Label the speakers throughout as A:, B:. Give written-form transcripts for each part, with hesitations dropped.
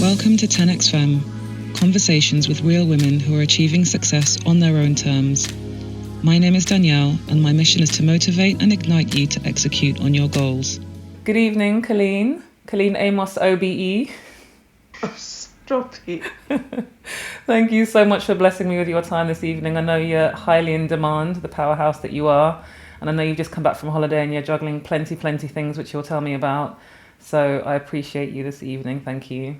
A: Welcome to 10x Femme, conversations with real women who are achieving success on their own terms. My name is Danielle, and my mission is to motivate and ignite you to execute on your goals.
B: Good evening, Colleen. Colleen Amos, OBE.
C: Oh, stop it.
B: Thank you so much for blessing me with your time this evening. I know you're highly in demand, the powerhouse that you are. And I know you've just come back from holiday and you're juggling plenty things, which you'll tell me about. So I appreciate you this evening. Thank you.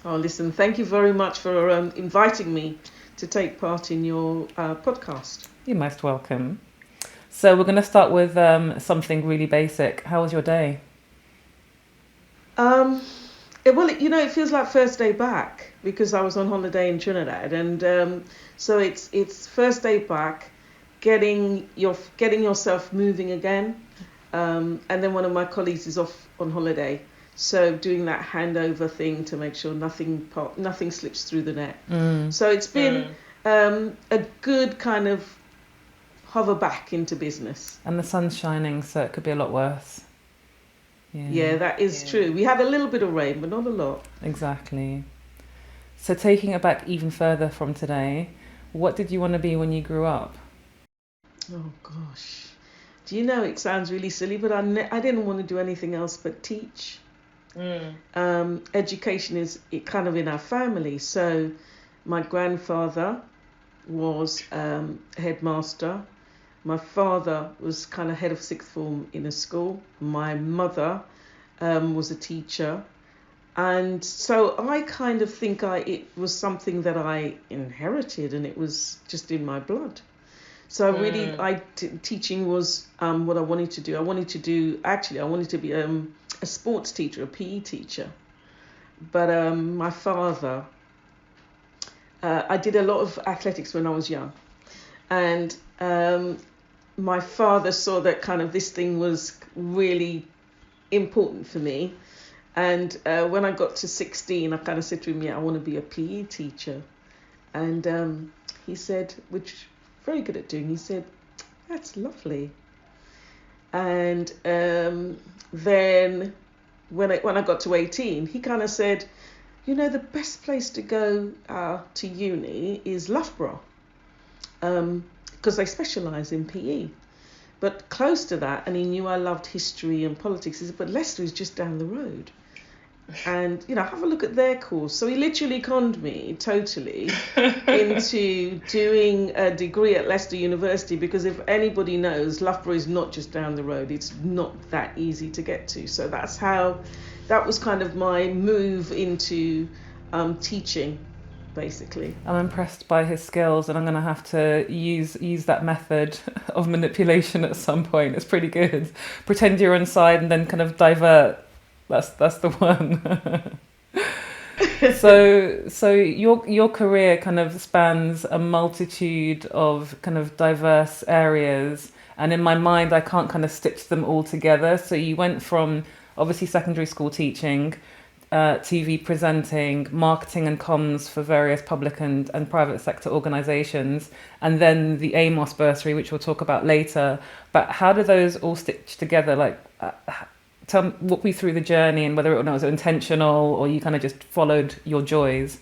C: Oh, listen, thank you very much for inviting me to take part in your podcast.
B: You're most welcome. So we're going to start with something really basic. How was your day?
C: It feels like first day back because I was on holiday in Trinidad, and so it's first day back, getting yourself moving again, and then one of my colleagues is off on holiday, so doing that handover thing to make sure nothing slips through the net. So it's been a good kind of hover back into business.
B: And the sun's shining, so it could be a lot worse.
C: Yeah, that is true. We had a little bit of rain, but not a lot.
B: Exactly. So taking it back even further from today, what did you want to be when you grew up?
C: Oh gosh, do you know, it sounds really silly, but I didn't want to do anything else but teach. Education is kind of in our family. So my grandfather was headmaster. My father was kind of head of sixth form in a school. My mother was a teacher. And so I kind of think it was something that I inherited, and it was just in my blood. So teaching was what I wanted to do. I wanted to be a sports teacher, a PE teacher. But my father, I did a lot of athletics when I was young. And my father saw that kind of this thing was really important for me. And when I got to 16, I kind of said to him, I want to be a PE teacher. And he said, which very good at doing, he said, that's lovely. And then when I got to 18, he kind of said, the best place to go to uni is Loughborough, because they specialise in PE. But close to that, and he knew I loved history and politics, he said, but Leicester is just down the road. And, have a look at their course. So he literally conned me totally into doing a degree at Leicester University, because if anybody knows, Loughborough is not just down the road. It's not that easy to get to. So that was kind of my move into teaching, basically.
B: I'm impressed by his skills, and I'm going to have to use that method of manipulation at some point. It's pretty good. Pretend you're inside and then kind of divert. That's the one. So your career kind of spans a multitude of kind of diverse areas, and in my mind I can't kind of stitch them all together. So you went from obviously secondary school teaching, TV presenting, marketing and comms for various public and private sector organisations, and then the Amos Bursary, which we'll talk about later. But how do those all stitch together? Like, walk me through the journey, and whether it was intentional or you kind of just followed your joys.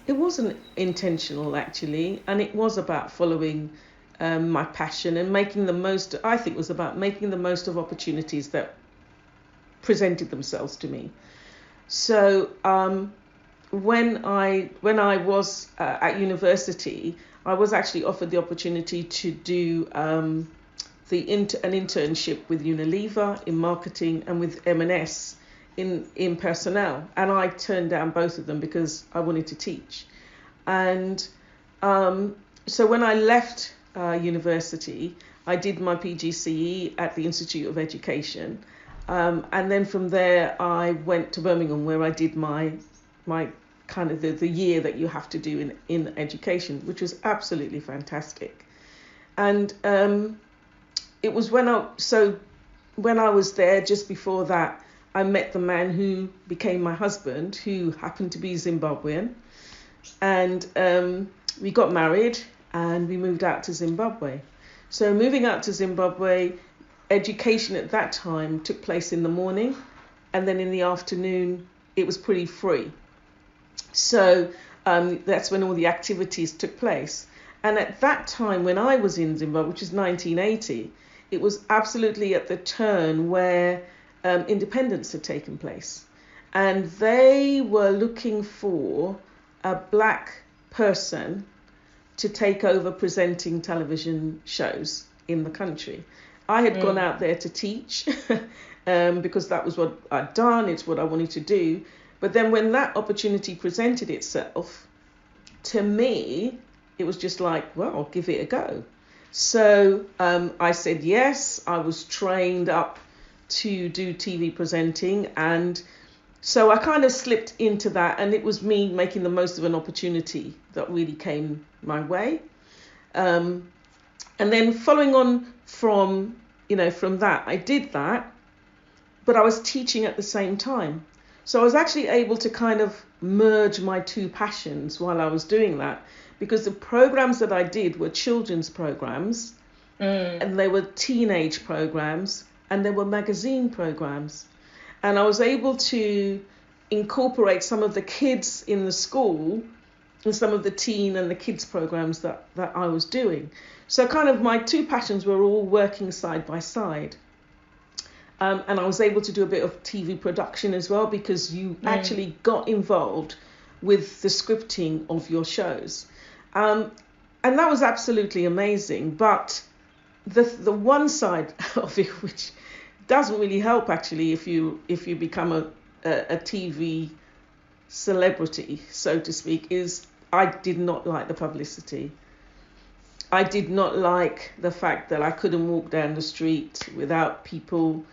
C: It wasn't intentional, actually, and it was about following my passion and making the most. I think it was about making the most of opportunities that presented themselves to me. So when I was at university, I was actually offered the opportunity to do an internship with Unilever in marketing and with M&S in personnel, and I turned down both of them because I wanted to teach. And so when I left university, I did my PGCE at the Institute of Education, and then from there I went to Birmingham, where I did my kind of the year that you have to do in education, which was absolutely fantastic. And it was when I was there, just before that, I met the man who became my husband, who happened to be Zimbabwean. And we got married and we moved out to Zimbabwe. So moving out to Zimbabwe, education at that time took place in the morning, and then in the afternoon it was pretty free. So that's when all the activities took place. And at that time, when I was in Zimbabwe, which is 1980, it was absolutely at the turn where independence had taken place. And they were looking for a black person to take over presenting television shows in the country. I had gone out there to teach because that was what I'd done. It's what I wanted to do. But then when that opportunity presented itself, to me, it was just like, well, I'll give it a go. So I said yes. I was trained up to do TV presenting, and so I kind of slipped into that, and it was me making the most of an opportunity that really came my way. And then following on from that, I did that, but I was teaching at the same time. So I was actually able to kind of merge my two passions while I was doing that, because the programs that I did were children's programs, and they were teenage programs, and they were magazine programs. And I was able to incorporate some of the kids in the school and some of the teen and the kids programs that I was doing. So kind of my two passions were all working side by side. And I was able to do a bit of TV production as well, because you actually got involved with the scripting of your shows. And that was absolutely amazing. But the one side of it, which doesn't really help actually if you become a TV celebrity, so to speak, is I did not like the publicity. I did not like the fact that I couldn't walk down the street without people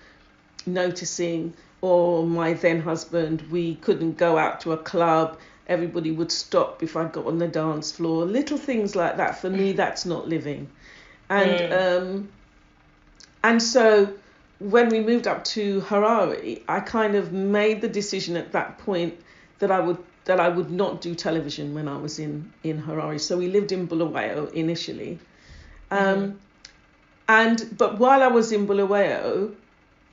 C: noticing, or my then husband, we couldn't go out to a club. Everybody would stop if I got on the dance floor. Little things like that. For me, that's not living. And so when we moved up to Harare, I kind of made the decision at that point that I would not do television when I was in Harare. So we lived in Bulawayo initially. But while I was in Bulawayo,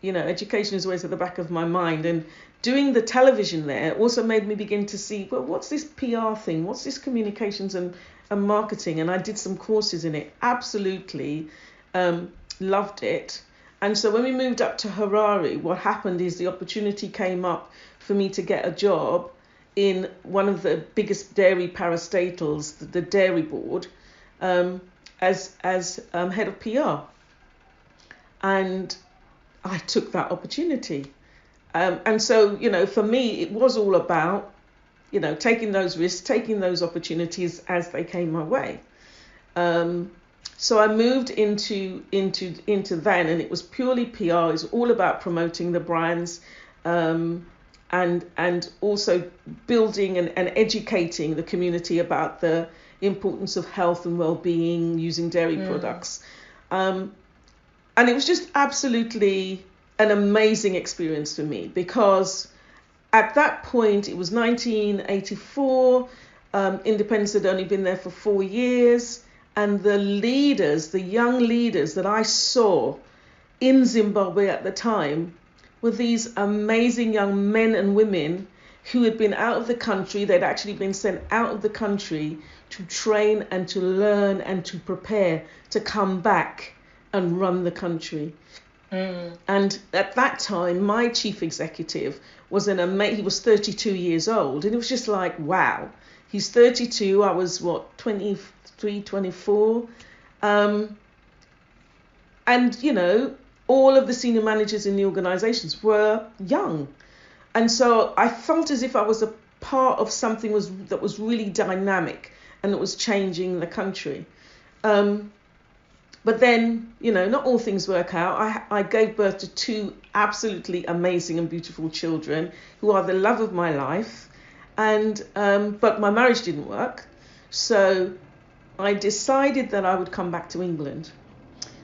C: education is always at the back of my mind, and doing the television there also made me begin to see, well, what's this PR thing? What's this communications and marketing? And I did some courses in it. Absolutely loved it. And so when we moved up to Harare, what happened is the opportunity came up for me to get a job in one of the biggest dairy parastatals, the dairy board, as head of PR. And I took that opportunity. And so, for me, it was all about, taking those risks, taking those opportunities as they came my way. So I moved into then, and it was purely PR. It's all about promoting the brands, and also building and educating the community about the importance of health and well-being using dairy products. And it was just absolutely an amazing experience for me, because at that point, it was 1984, independence had only been there for 4 years, and the young leaders that I saw in Zimbabwe at the time were these amazing young men and women who had been out of the country. They'd actually been sent out of the country to train and to learn and to prepare to come back and run the country. And at that time, my chief executive was he was 32 years old, and it was just like, wow, he's 32. I was 23, 24. And all of the senior managers in the organizations were young. And so I felt as if I was a part of something that was really dynamic and that was changing the country. But then, not all things work out. I gave birth to 2 absolutely amazing and beautiful children who are the love of my life. But my marriage didn't work. So I decided that I would come back to England.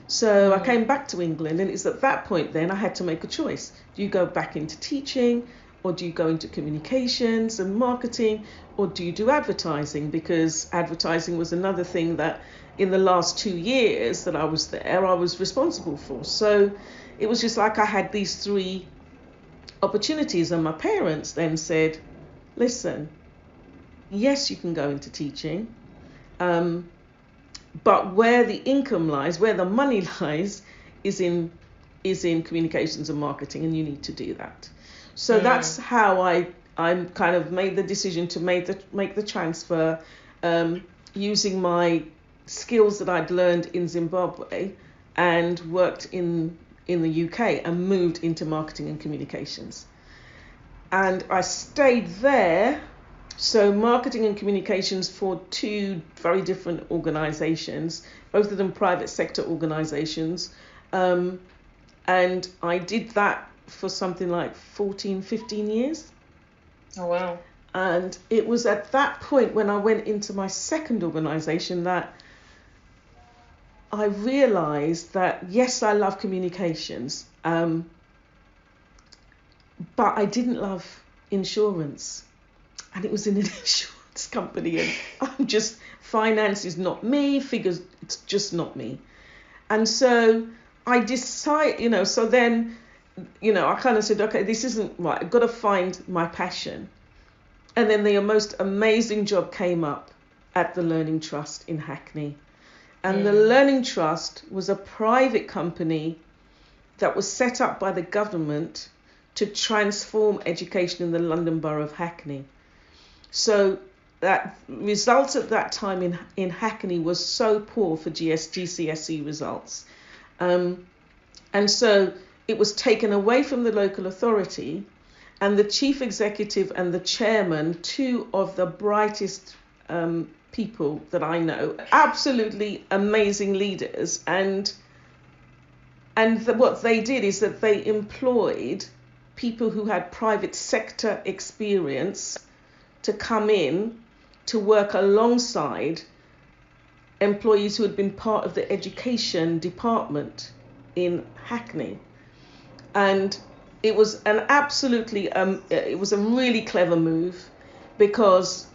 C: So I came back to England, and it's at that point then I had to make a choice. Do you go back into teaching, or do you go into communications and marketing, or do you do advertising? Because advertising was another thing that in the last 2 years that I was there, I was responsible for. So it was just like I had these 3 opportunities. And my parents then said, listen, yes, you can go into teaching, but where the income lies, where the money lies, is in communications and marketing, and you need to do that. So that's how I kind of made the decision to make the transfer, using my skills that I'd learned in Zimbabwe and worked in the UK, and moved into marketing and communications. And I stayed there, so marketing and communications, for two very different organisations, both of them private sector organisations. And I did that for something like 14, 15 years.
B: Oh, wow.
C: And it was at that point when I went into my second organisation that I realised that, yes, I love communications, but I didn't love insurance. And it was in an insurance company, and I'm just, finance is not me, figures, it's just not me. And so I decided, so then, I kind of said, okay, this isn't right, I've got to find my passion. And then the most amazing job came up at the Learning Trust in Hackney. And the Learning Trust was a private company that was set up by the government to transform education in the London Borough of Hackney. So that results at that time in Hackney was so poor for GCSE results. And so it was taken away from the local authority, and the chief executive and the chairman, two of the brightest people that I know, absolutely amazing leaders, and what they did is that they employed people who had private sector experience to come in to work alongside employees who had been part of the education department in Hackney. And it was it was a really clever move, because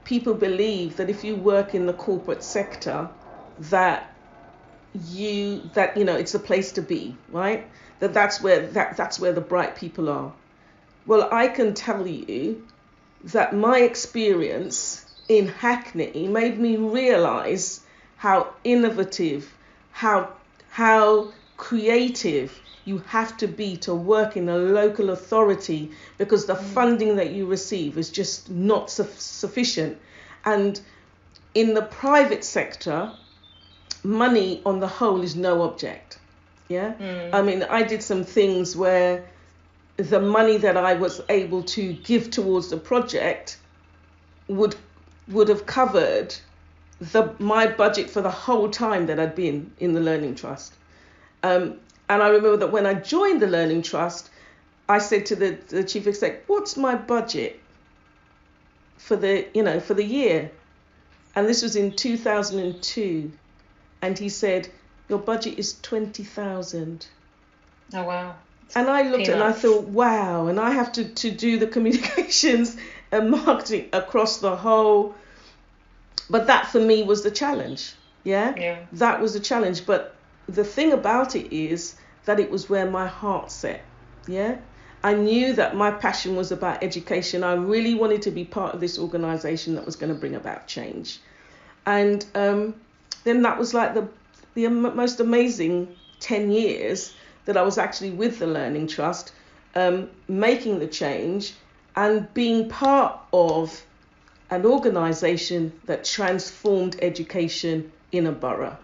C: people believe that if you work in the corporate sector, that it's a place to be, right? That's where the bright people are. Well, I can tell you that my experience in Hackney made me realise how innovative, how creative you have to be to work in a local authority, because the funding that you receive is just not sufficient. And in the private sector, money on the whole is no object. Yeah. I mean, I did some things where the money that I was able to give towards the project would have covered my budget for the whole time that I'd been in the Learning Trust. And I remember that when I joined the Learning Trust, I said to the chief exec, "What's my budget for the year?" And this was in 2002, and he said, "Your budget is 20,000."
B: Oh, wow.
C: And I looked and I thought, wow, and I have to do the communications and marketing across the whole. But that for me was the challenge. Yeah. That was the challenge. But the thing about it is that it was where my heart set. Yeah. I knew that my passion was about education. I really wanted to be part of this organisation that was going to bring about change. And then that was like the most amazing 10 years that I was actually with the Learning Trust, making the change and being part of an organisation that transformed education in a borough.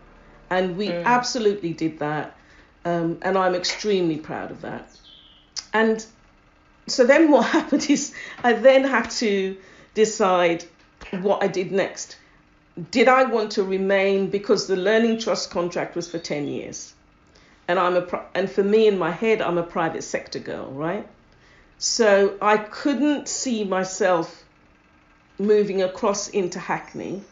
C: And we absolutely did that. And I'm extremely proud of that. And so then what happened is I then had to decide what I did next. Did I want to remain, because the Learning Trust contract was for 10 years. And for me in my head, I'm a private sector girl, right? So I couldn't see myself moving across into Hackney.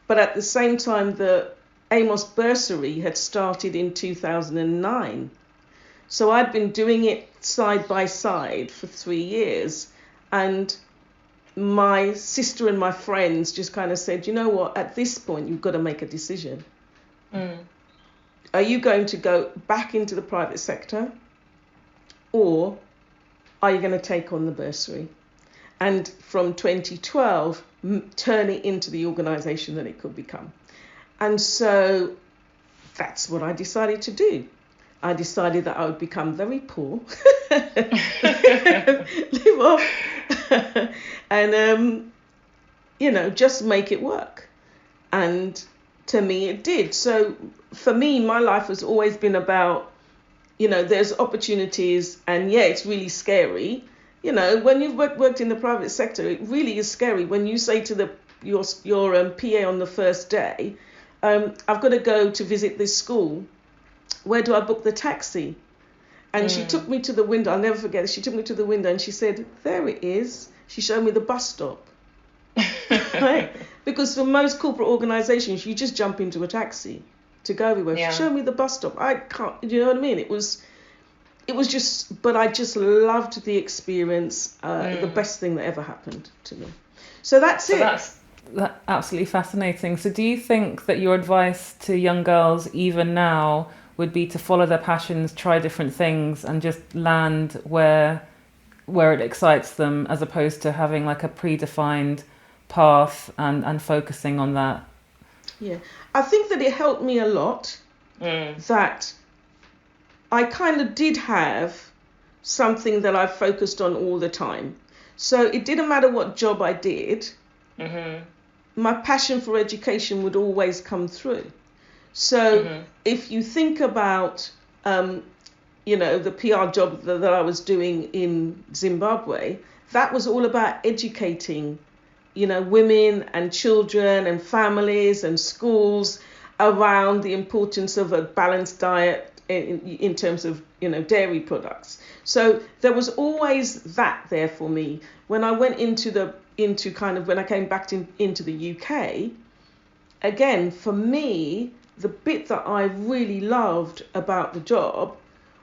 C: But at the same time, the Amos Bursary had started in 2009. So I'd been doing it side by side for 3 years. And my sister and my friends just kind of said, you know what, at this point, you've got to make a decision. Are you going to go back into the private sector, or are you going to take on the bursary? And from 2012, turn it into the organisation that it could become. And so that's what I decided to do. I decided that I would become very poor, live off, and, just make it work. And to me, it did. So for me, my life has always been about, there's opportunities, and it's really scary. When you've worked in the private sector, it really is scary when you say to your PA on the first day, I've got to go to visit this school. Where do I book the taxi? And she took me to the window. I'll never forget it. She took me to the window and she said, there it is. She showed me the bus stop. Right? Because for most corporate organisations, you just jump into a taxi to go everywhere.
D: Yeah.
C: She showed me the bus stop. I can't, you know what I mean? It was just, but I just loved the experience. The best thing that ever happened to me. So that's it.
B: That's absolutely fascinating. So do you think that your advice to young girls, even now, would be to follow their passions, try different things, and just land where it excites them, as opposed to having like a predefined path and focusing on that?
C: Yeah, I think that it helped me a lot that I kind of did have something that I focused on all the time. So it didn't matter what job I did, my passion for education would always come through. So if you think about, the PR job that I was doing in Zimbabwe, that was all about educating, women and children and families and schools around the importance of a balanced diet in terms of, dairy products. So there was always that there for me. When I went when I came back into the UK, again, for me, the bit that I really loved about the job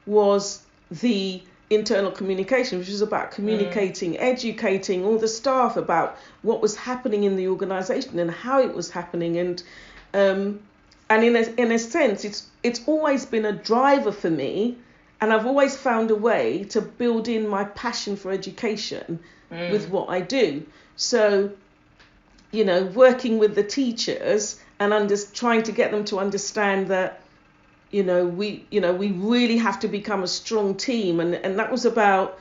C: was the internal communication, which is about communicating, educating all the staff about what was happening in the organisation and how it was happening. And in a sense, it's always been a driver for me, and I've always found a way to build in my passion for education with what I do. So, working with the teachers and trying to get them to understand that, we really have to become a strong team, and that was about,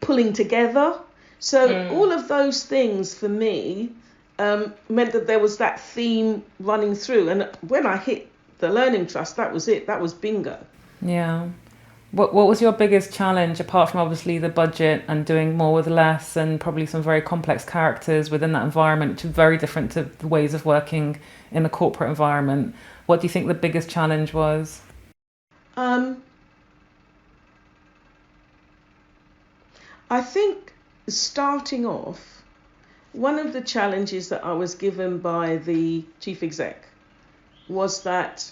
C: pulling together. So all of those things for me meant that there was that theme running through. And when I hit the Learning Trust, that was it. That was bingo.
B: Yeah. What was your biggest challenge, apart from obviously the budget and doing more with less, and probably some very complex characters within that environment, which is very different to the ways of working in a corporate environment? What do you think the biggest challenge was?
C: I think starting off, one of the challenges that I was given by the chief exec was that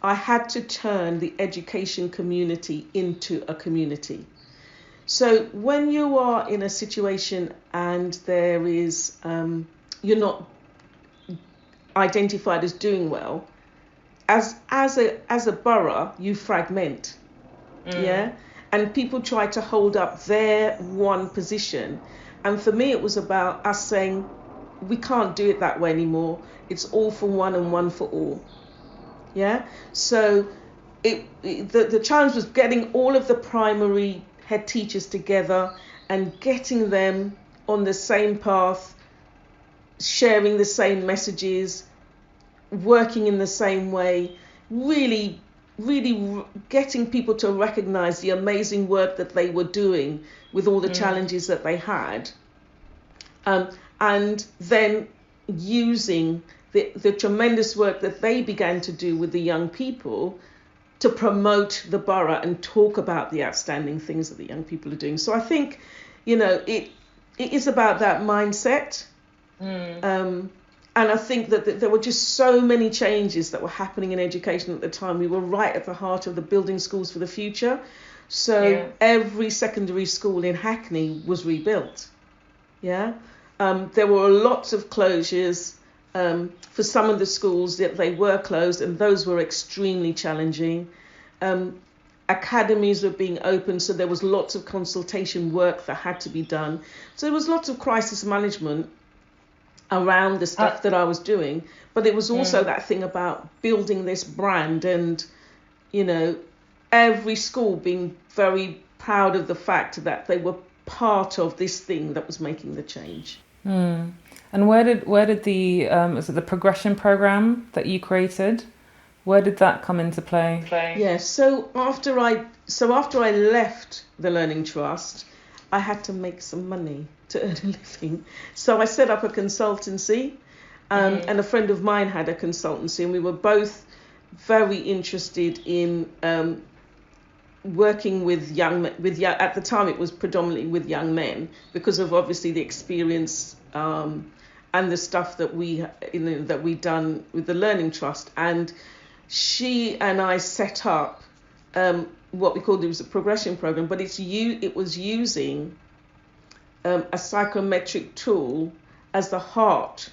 C: I had to turn the education community into a community. So when you are in a situation and there is, you're not identified as doing well, as a borough, you fragment, and people try to hold up their one position. And for me, it was about us saying, we can't do it that way anymore. It's all for one and one for all. Yeah. So the challenge was getting all of the primary head teachers together and getting them on the same path, sharing the same messages, working in the same way, really getting people to recognize the amazing work that they were doing with all the challenges that they had, and then using the tremendous work that they began to do with the young people to promote the borough and talk about the outstanding things that the young people are doing. So I think, it is about that mindset. And I think that there were just so many changes that were happening in education at the time. We were right at the heart of the building schools for the future. So every secondary school in Hackney was rebuilt. Yeah. There were lots of closures. For some of the schools that they were closed, and those were extremely challenging. academies were being opened, so there was lots of consultation work that had to be done. So there was lots of crisis management around the stuff that I was doing, but it was also that thing about building this brand and, you know, every school being very proud of the fact that they were part of this thing that was making the change.
B: And where did the is it the progression program that you created? Where did that come into play?
C: Yes. So after I left the Learning Trust, I had to make some money to earn a living. So I set up a consultancy, and a friend of mine had a consultancy, and we were both very interested in working with young at the time it was predominantly with young men because of obviously the experience and the stuff that we'd done with the Learning Trust. And she and I set up what we called, it was a progression program, but it was using a psychometric tool as the heart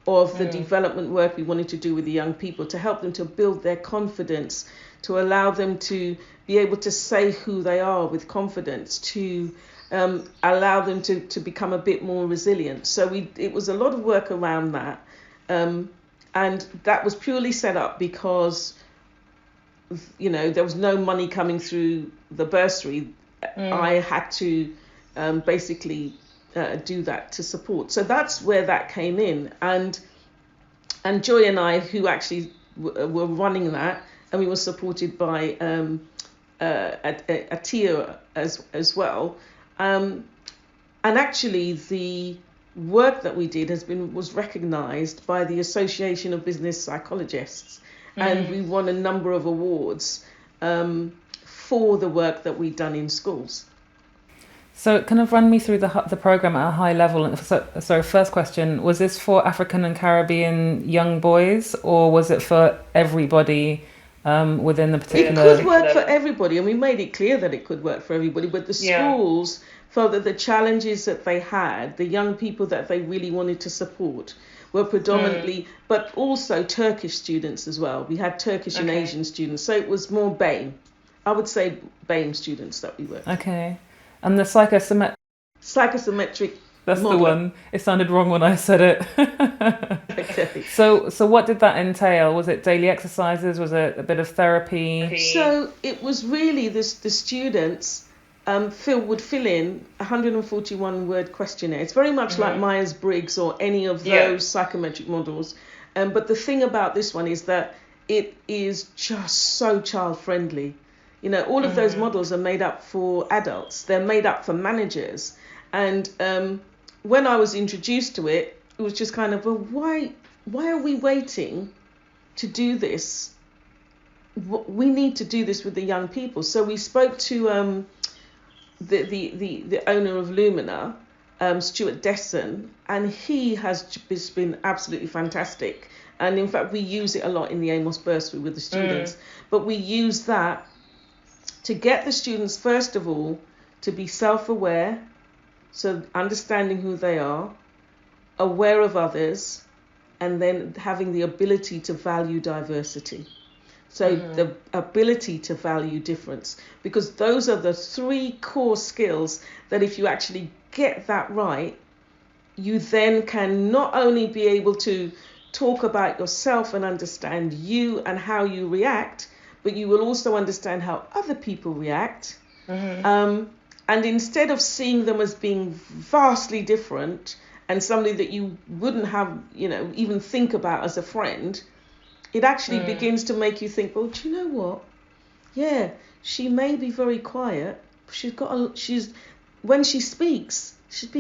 C: of the development work we wanted to do with the young people, to help them to build their confidence, to allow them to be able to say who they are with confidence, to allow them to become a bit more resilient. So it was a lot of work around that. And that was purely set up because, you know, there was no money coming through the bursary. I had to basically do that to support. So that's where that came in. And Joy and I, who actually were running that, and we were supported by a tier as well. And actually the work that we did was recognised by the Association of Business Psychologists, and we won a number of awards for the work that we'd done in schools.
B: So kind of run me through the program at a high level. So first question, was this for African and Caribbean young boys, or was it for everybody within the particular...
C: It could work for everybody, and we made it clear that it could work for everybody, but the schools felt that the challenges that they had, the young people that they really wanted to support, were predominantly, but also Turkish students as well. We had Turkish and Asian students, so it was more BAME. I would say BAME students that we worked with.
B: Okay. And the psychometric... That's
C: modeling.
B: the one. It sounded wrong when I said it.
C: Okay.
B: So what did that entail? Was it daily exercises? Was it a bit of therapy?
C: So it was really the students would fill in a 141-word questionnaire. It's very much like Myers-Briggs or any of those psychometric models. But the thing about this one is that it is just so child-friendly. You know, all of those models are made up for adults. They're made up for managers. And when I was introduced to it, it was just kind of, well, why are we waiting to do this? We need to do this with the young people. So we spoke to the owner of Lumina, Stewart Desson, and he has just been absolutely fantastic. And in fact, we use it a lot in the Amos Bursary with the students. But we use that to get the students, first of all, to be self-aware, so understanding who they are, aware of others, and then having the ability to value diversity. So the ability to value difference, because those are the three core skills that if you actually get that right, you then can not only be able to talk about yourself and understand you and how you react, but you will also understand how other people react. And instead of seeing them as being vastly different and somebody that you wouldn't have, you know, even think about as a friend, it actually begins to make you think, well, do you know what? Yeah, she may be very quiet, but when she speaks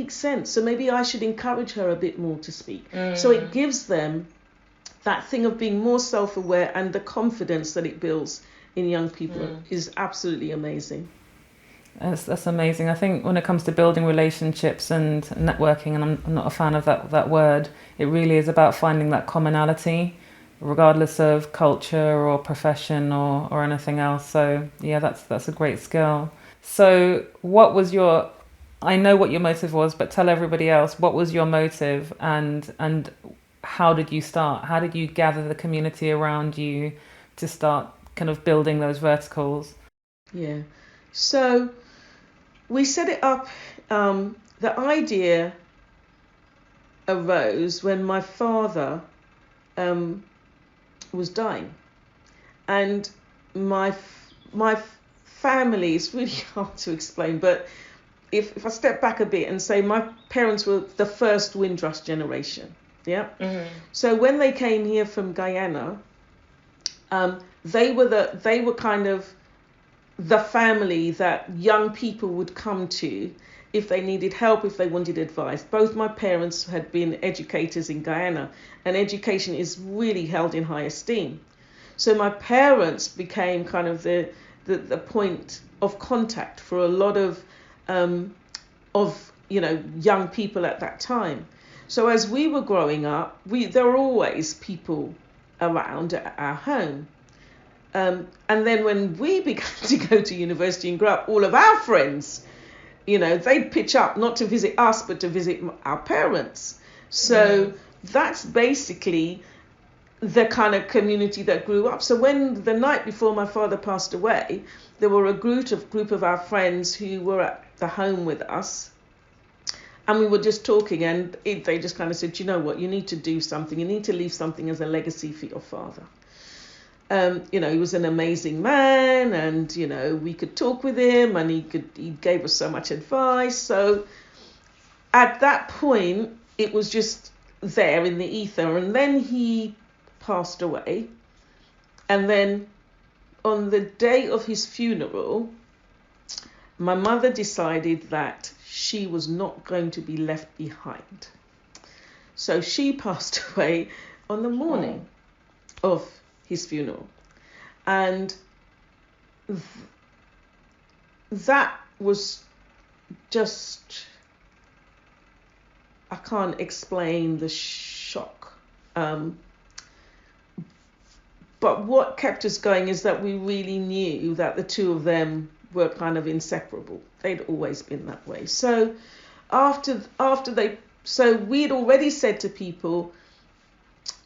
C: sense. So maybe I should encourage her a bit more to speak. So it gives them that thing of being more self-aware, and the confidence that it builds in young people is absolutely amazing.
B: That's amazing. I think when it comes to building relationships and networking, and I'm not a fan of that word, it really is about finding that commonality, regardless of culture or profession or anything else. So yeah, that's a great skill. So what was I know what your motive was, but tell everybody else, what was your motive, and how did you start? How did you gather the community around you to start kind of building those verticals?
C: Yeah. So we set it up. The idea arose when my father was dying, and my family is really hard to explain, but if I step back a bit and say my parents were the first Windrush generation, yeah. Mm-hmm. So when they came here from Guyana, they were kind of the family that young people would come to if they needed help, if they wanted advice. Both my parents had been educators in Guyana, and education is really held in high esteem. So my parents became kind of the point of contact for a lot of young people at that time. So as we were growing up, there were always people around at our home. And then when we began to go to university and grow up, all of our friends, they'd pitch up not to visit us, but to visit our parents. So that's basically the kind of community that grew up. So when the night before my father passed away, there were a group of our friends who were at the home with us. And we were just talking, and they just kind of said, you know what, you need to do something. You need to leave something as a legacy for your father. He was an amazing man, and, we could talk with him, and he gave us so much advice. So at that point, it was just there in the ether. And then he passed away. And then on the day of his funeral, my mother decided that she was not going to be left behind. So she passed away on the morning of his funeral. And that was just, I can't explain the shock. But what kept us going is that we really knew that the two of them were kind of inseparable. They'd always been that way. So we'd already said to people,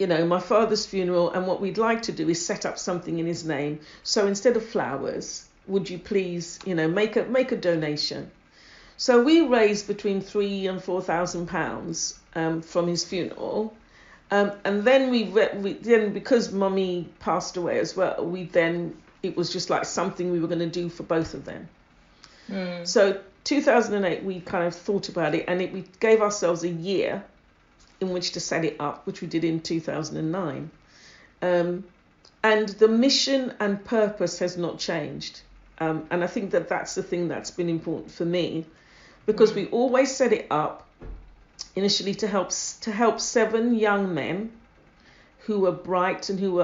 C: my father's funeral, and what we'd like to do is set up something in his name. So instead of flowers, would you please, make a donation? So we raised between £3,000 and £4,000 from his funeral. And then then because Mummy passed away as well, it was just like something we were going to do for both of them. So 2008, we kind of thought about it, and we gave ourselves a year in which to set it up, which we did in 2009. And the mission and purpose has not changed. And I think that that's the thing that's been important for me, because we always set it up initially to help 7 young men who were bright and who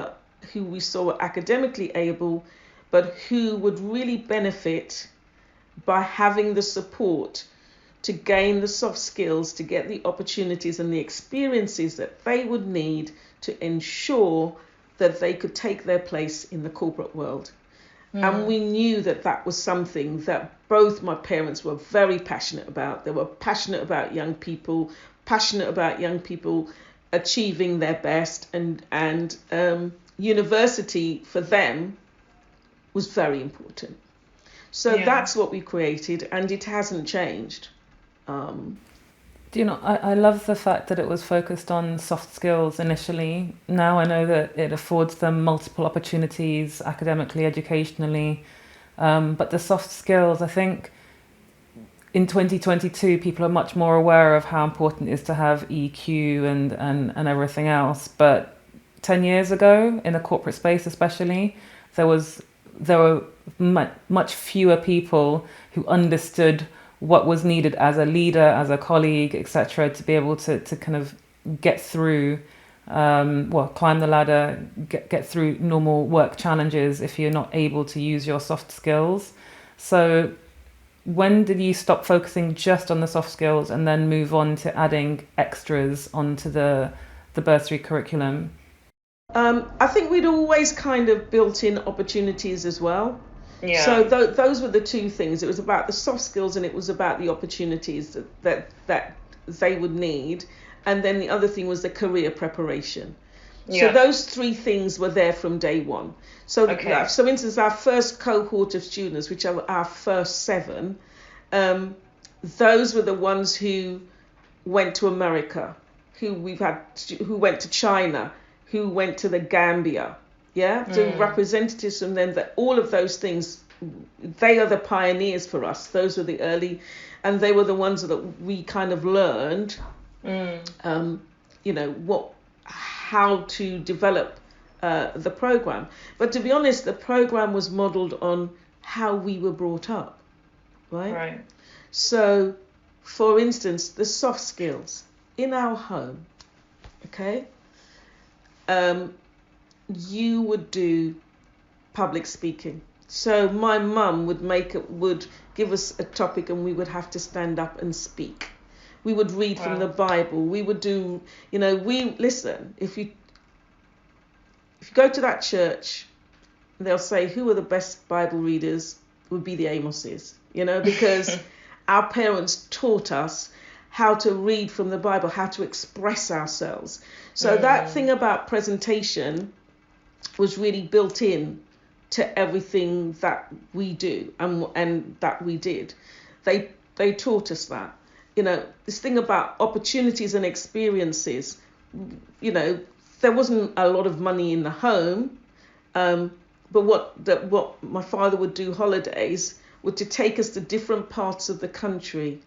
C: we saw were academically able, but who would really benefit by having the support to gain the soft skills, to get the opportunities and the experiences that they would need to ensure that they could take their place in the corporate world. And we knew that was something that both my parents were very passionate about. They were passionate about young people achieving their best, and university for them was very important. So that's what we created, and it hasn't changed.
B: I love the fact that it was focused on soft skills initially. Now I know that it affords them multiple opportunities academically, educationally. But the soft skills, I think in 2022, people are much more aware of how important it is to have EQ and everything else. But 10 years ago, in the corporate space especially, there were much fewer people who understood what was needed as a leader, as a colleague, etc., to be able to kind of get through, climb the ladder, get through normal work challenges if you're not able to use your soft skills. So when did you stop focusing just on the soft skills and then move on to adding extras onto the bursary curriculum?
C: I think we'd always kind of built in opportunities as well. Yeah. So those were the two things. It was about the soft skills, and it was about the opportunities that they would need. And then the other thing was the career preparation. So
B: Yeah.
C: those three things were there from day one. So,
B: Okay.
C: so for instance, our first cohort of students, which are our first 7, those were the ones who went to America, who went to China, who went to the Gambia. Yeah, so representatives from them. That all of those things, they are the pioneers for us. Those were the early, and they were the ones that we kind of learned, how to develop the program. But to be honest, the program was modeled on how we were brought up, right?
B: Right.
C: So, for instance, the soft skills in our home, okay? You would do public speaking. So my mum would give us a topic and we would have to stand up and speak. We would read from the Bible. We would do, if you go to that church, they'll say, who are the best Bible readers? Would be the Amoses, because our parents taught us how to read from the Bible, how to express ourselves. So that thing about presentation was really built in to everything that we do and that we did. They taught us that. This thing about opportunities and experiences, there wasn't a lot of money in the home, but what my father would do holidays were to take us to different parts of the country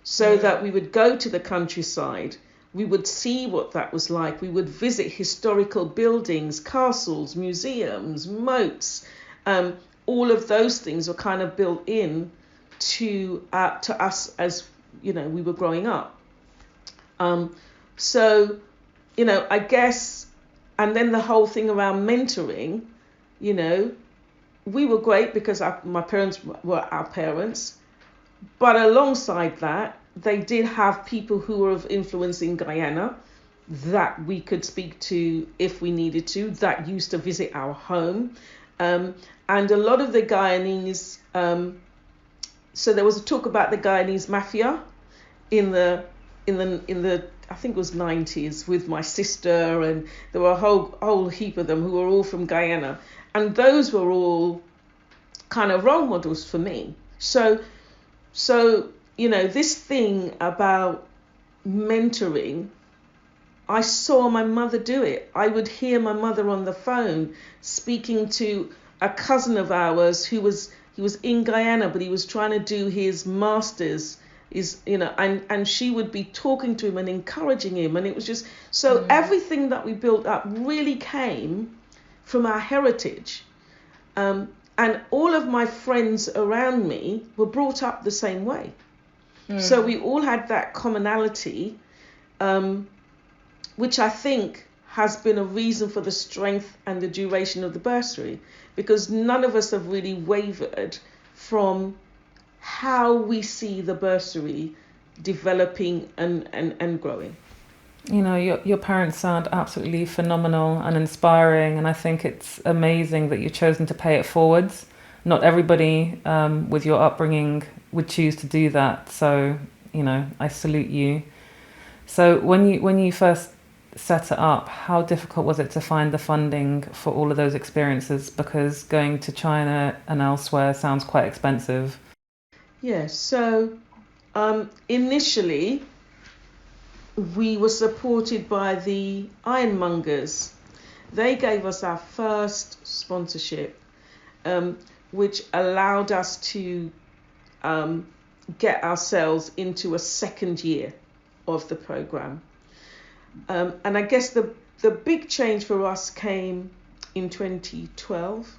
C: so that we would go to the countryside. We would see what that was like. We would visit historical buildings, castles, museums, moats. All of those things were kind of built in to us as, we were growing up. I guess, and then the whole thing around mentoring, we were great because my parents were our parents. But alongside that, they did have people who were of influence in Guyana that we could speak to if we needed to, that used to visit our home. And a lot of the Guyanese, so there was a talk about the Guyanese mafia in the I think it was 90s with my sister, and there were a whole heap of them who were all from Guyana. And those were all kind of role models for me. So this thing about mentoring, I saw my mother do it. I would hear my mother on the phone speaking to a cousin of ours he was in Guyana, but he was trying to do his master's, and she would be talking to him and encouraging him. And it was just, so everything that we built up really came from our heritage. And all of my friends around me were brought up the same way. So we all had that commonality, which I think has been a reason for the strength and the duration of the bursary, because none of us have really wavered from how we see the bursary developing and growing.
B: Your parents sound absolutely phenomenal and inspiring, and I think it's amazing that you've chosen to pay it forwards. Not everybody with your upbringing would choose to do that, so I salute you. So when you first set it up, how difficult was it to find the funding for all of those experiences? Because going to China and elsewhere sounds quite expensive.
C: Yes, so initially we were supported by the ironmongers. They gave us our first sponsorship, which allowed us to get ourselves into a second year of the program. And I guess the big change for us came in 2012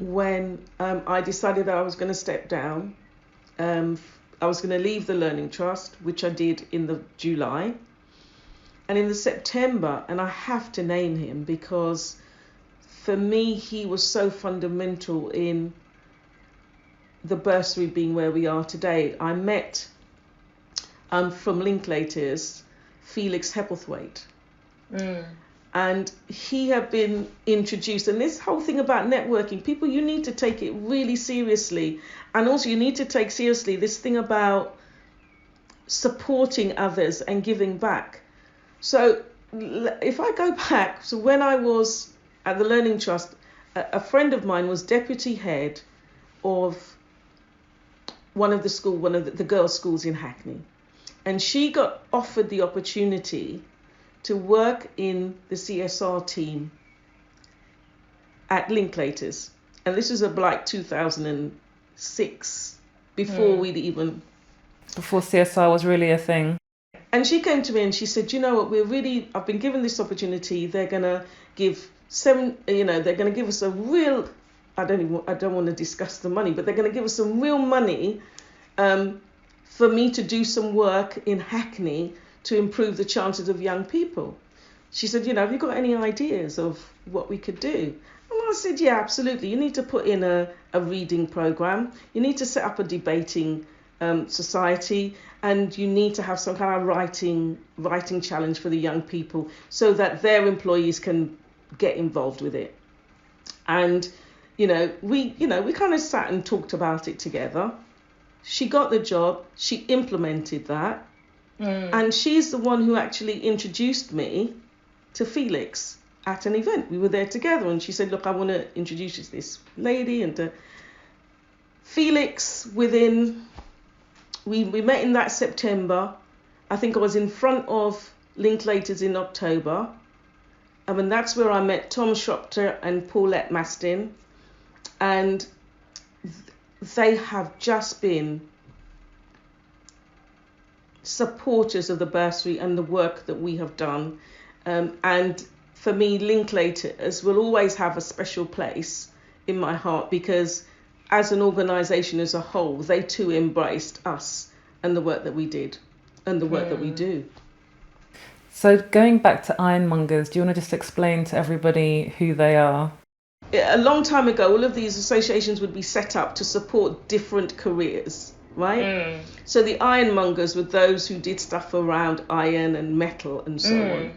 C: when I decided that I was going to step down. I was going to leave the Learning Trust, which I did in the July. And in the September, and I have to name him because for me, he was so fundamental in the bursary being where we are today. I met from Linklaters, Felix Hepplethwaite. And he had been introduced, and this whole thing about networking, people, you need to take it really seriously. And also you need to take seriously this thing about supporting others and giving back. So if I go back, so when I was at the Learning Trust, a friend of mine was deputy head of one of the girls' schools in Hackney. And she got offered the opportunity to work in the CSR team at Linklaters. And this was like 2006, before we'd even...
B: Before CSR was really a thing.
C: And she came to me and she said, you know what, I've been given this opportunity. They're going to give they're going to give us a real, I don't want to discuss the money, but they're going to give us some real money for me to do some work in Hackney to improve the chances of young people. She said, have you got any ideas of what we could do? And I said, yeah, absolutely. You need to put in a reading program. You need to set up a debating society, and you need to have some kind of writing challenge for the young people so that their employees can get involved with it. And we kind of sat and talked about it together. She got the job, she implemented that, and she's the one who actually introduced me to Felix at an event. We were there together, and she said, look, I want to introduce you to this lady. And Felix, we met in that September. I think I was in front of Linklaters in October. And that's where I met Tom Shropter and Paulette Mastin. And they have just been supporters of the bursary and the work that we have done. And for me, Linklaters will always have a special place in my heart, because as an organisation as a whole, they too embraced us and the work that we did and the work that we do.
B: So going back to ironmongers, do you want to just explain to everybody who they are?
C: A long time ago, all of these associations would be set up to support different careers, right? So the ironmongers were those who did stuff around iron and metal and so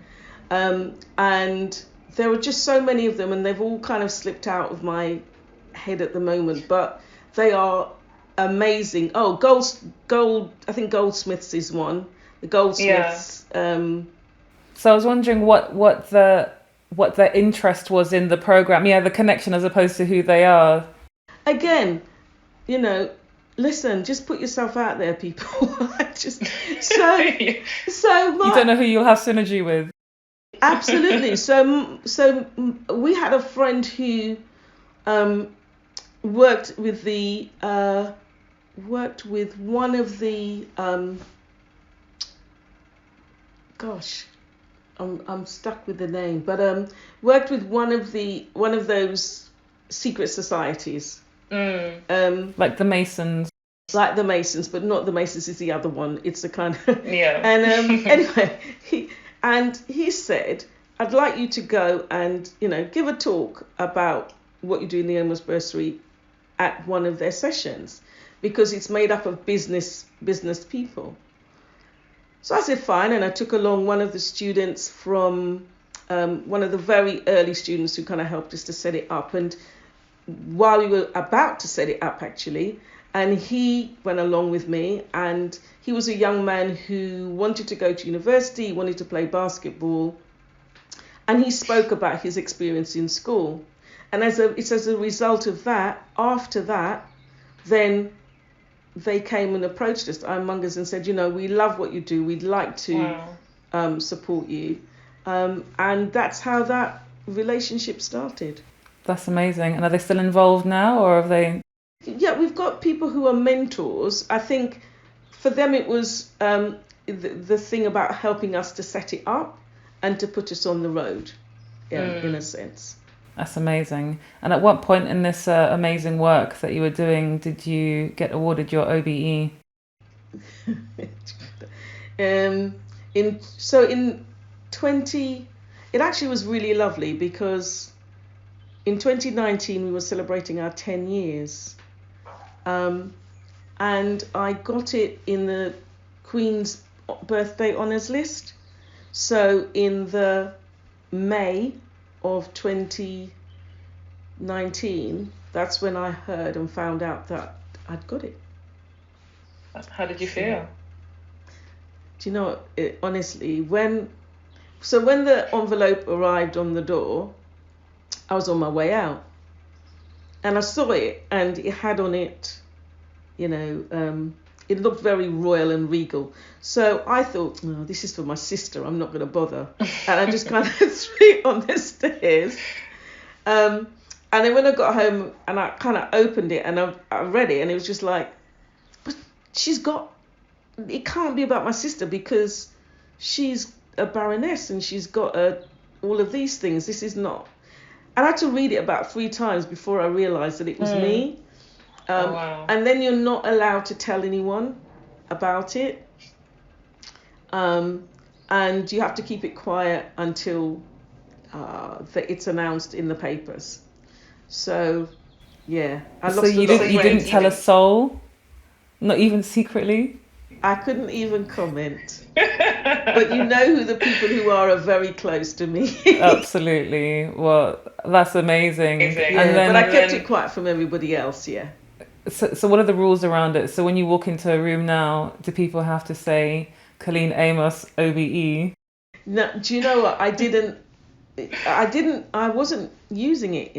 C: on. And there were just so many of them, and they've all kind of slipped out of my head at the moment, but they are amazing. I think Goldsmiths is one. The Goldsmiths.
B: So I was wondering what their interest was in the program. Yeah, the connection as opposed to who they are.
C: Again, listen, just put yourself out there, people. So
B: you don't know who you'll have synergy with.
C: Absolutely. So we had a friend who worked with one of the I'm stuck with the name, but worked with one of those secret societies.
B: Like the Masons.
C: Like the Masons, but not the Masons is the other one. It's the kind of And anyway, he said, I'd like you to go and give a talk about what you do in the Amos Bursary at one of their sessions, because it's made up of business people. So I said, fine. And I took along one of the students from one of the very early students who kind of helped us to set it up. And while we were about to set it up, actually, and he went along with me, and he was a young man who wanted to go to university, wanted to play basketball. And he spoke about his experience in school. And it's as a result of that, after that, then they came and approached us, ironmongers, and said, we love what you do. We'd like to support you. And that's how that relationship started. That's
B: amazing. And are they still involved now, or have they?
C: Yeah, we've got people who are mentors. I think for them it was the thing about helping us to set it up and to put us on the road, in a sense.
B: That's amazing. And at what point in this amazing work that you were doing did you get awarded your OBE?
C: It actually was really lovely, because in 2019 we were celebrating our 10 years. And I got it in the Queen's birthday honours list. So in the May of 2019, that's when I heard and found out that I'd got it.
B: How did you feel?
C: Do you know, honestly, So when the envelope arrived on the door, I was on my way out, and I saw it, and it had on it, it looked very royal and regal. So I thought, no, this is for my sister. I'm not going to bother. And I just kind of threw it on the stairs. And then when I got home and I kind of opened it and I read it, and it was just like, but it can't be about my sister because she's a baroness and she's got all of these things. This is not. I had to read it about 3 times before I realised that it was me.
D: Wow.
C: And then you're not allowed to tell anyone about it. And you have to keep it quiet until it's announced in the papers. So, yeah.
B: So you didn't tell a soul? Not even secretly?
C: I couldn't even comment. But you know who the people who are very close to me.
B: Absolutely. Well, that's amazing.
C: Yeah,
B: And then,
C: but I kept it quiet from everybody else, yeah.
B: So what are the rules around it? So when you walk into a room now, do people have to say Colleen Amos, OBE?
C: No, do you know what? I wasn't using it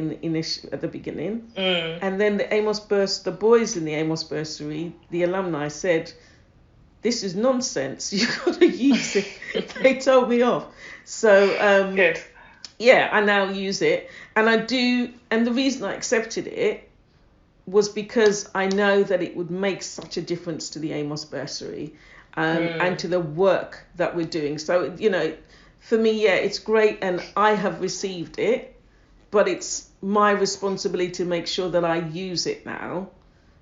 C: at the beginning. And then the boys in the Amos Bursary, the alumni said, this is nonsense. You've got to use it. They told me off. So,
D: good.
C: Yeah, I now use it. And I do. And the reason I accepted it was because I know that it would make such a difference to the Amos Bursary and to the work that we're doing. So, for me, yeah, it's great and I have received it, but it's my responsibility to make sure that I use it now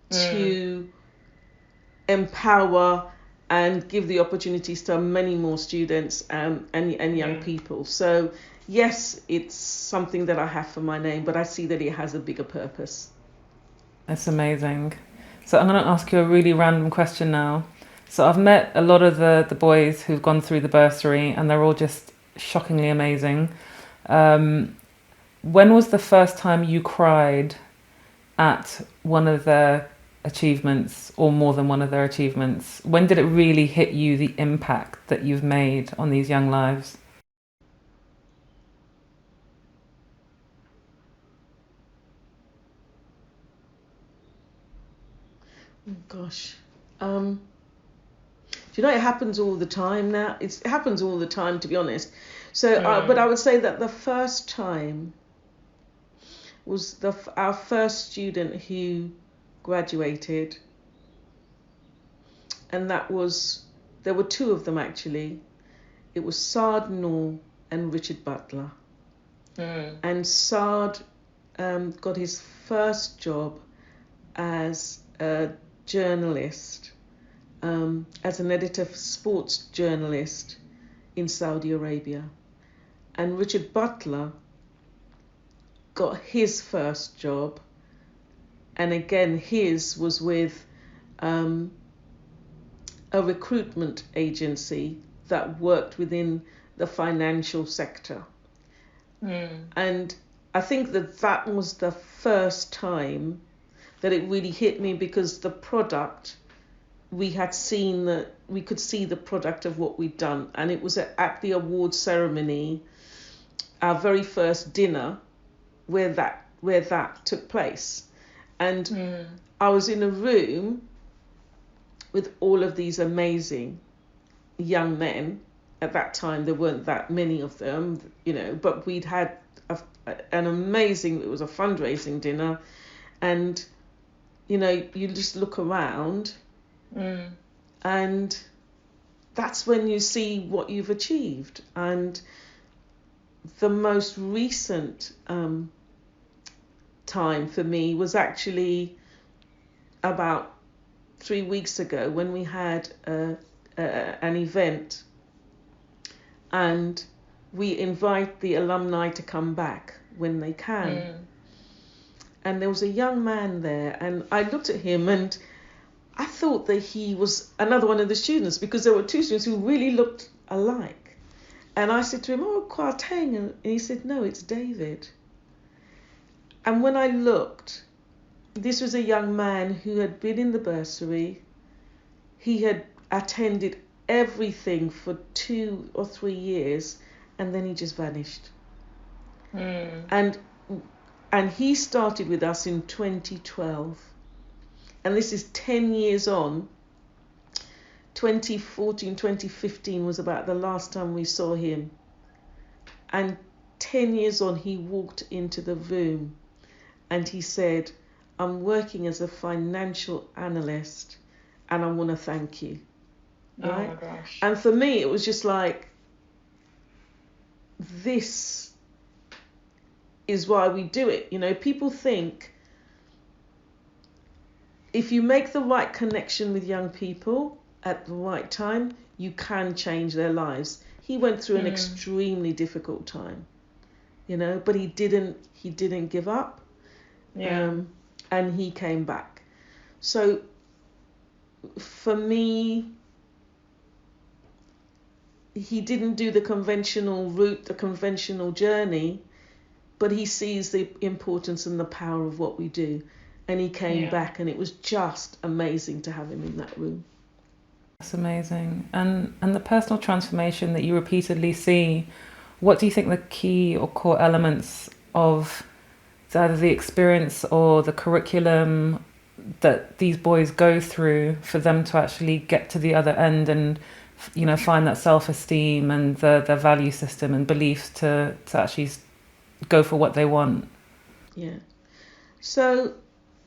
C: to empower and give the opportunities to many more students and young people. So, yes, it's something that I have for my name, but I see that it has a bigger purpose.
B: That's amazing. So I'm going to ask you a really random question now. So I've met a lot of the boys who've gone through the bursary and they're all just shockingly amazing. When was the first time you cried at one of their achievements or more than one of their achievements? When did it really hit you, the impact that you've made on these young lives?
C: Oh, gosh. Do you know, it happens all the time now. It happens all the time, to be honest. So, but I would say that the first time was our first student who graduated. And there were 2 of them actually. It was Sard Noor and Richard Butler. And Sard got his first job as a journalist, as an editor for sports journalist in Saudi Arabia. And Richard Butler got his first job, and again his was with a recruitment agency that worked within the financial sector. And I think that was the first time that it really hit me, because the product, we could see the product of what we'd done. And it was at the awards ceremony, our very first dinner, where that took place. And I was in a room with all of these amazing young men. At that time, there weren't that many of them, but we'd had an amazing, it was a fundraising dinner. And, you just look around and that's when you see what you've achieved. And the most recent time for me was actually about 3 weeks ago, when we had an event and we invite the alumni to come back when they can. And there was a young man there, and I looked at him and I thought that he was another one of the students, because there were 2 students who really looked alike. And I said to him, "Oh, Kwarteng," and he said, "No, it's David." And when I looked, this was a young man who had been in the bursary. He had attended everything for 2 or 3 years, and then he just vanished.
B: Mm.
C: And he started with us in 2012, and this is 10 years on. 2014, 2015 was about the last time we saw him, and 10 years on, he walked into the room and he said, I'm working as a financial analyst and I want to thank you. Right?
B: Oh my gosh.
C: And for me, it was just like, this is why we do it. You know, people think if you make the right connection with young people at the right time, you can change their lives. He went through an extremely difficult time, you know, but he didn't give up.
B: Yeah.
C: And he came back. So for me, he didn't do the conventional route, the conventional journey, but he sees the importance and the power of what we do. And he came back, and it was just amazing to have him in that room.
B: That's amazing. And the personal transformation that you repeatedly see, what do you think the key or core elements of either the experience or the curriculum that these boys go through for them to actually get to the other end and, you know, find that self-esteem and their value system and beliefs to actually go for what they want?
C: Yeah. So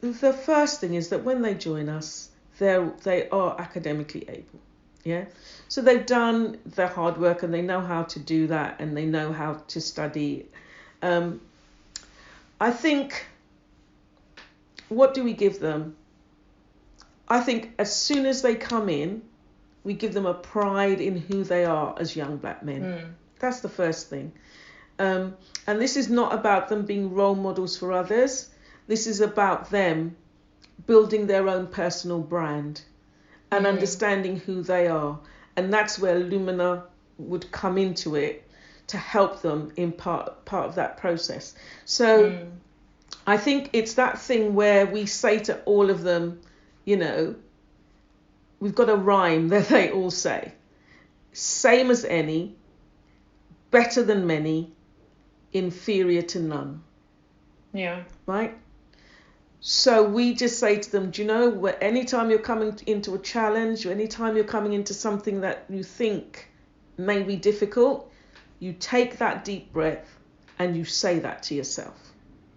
C: the first thing is that when they join us, they are academically able. Yeah. So they've done their hard work and they know how to do that and they know how to study. I think, what do we give them? I think as soon as they come in, we give them a pride in who they are as young black men. That's the first thing. And this is not about them being role models for others. This is about them building their own personal brand and understanding who they are. And that's where Lumina would come into it to help them in part of that process. So I think it's that thing where we say to all of them, you know, we've got a rhyme that they all say. Same as any, better than many, inferior to none.
B: Yeah.
C: Right? So we just say to them, do you know, anytime you're coming into a challenge or anytime you're coming into something that you think may be difficult, you take that deep breath and you say that to yourself.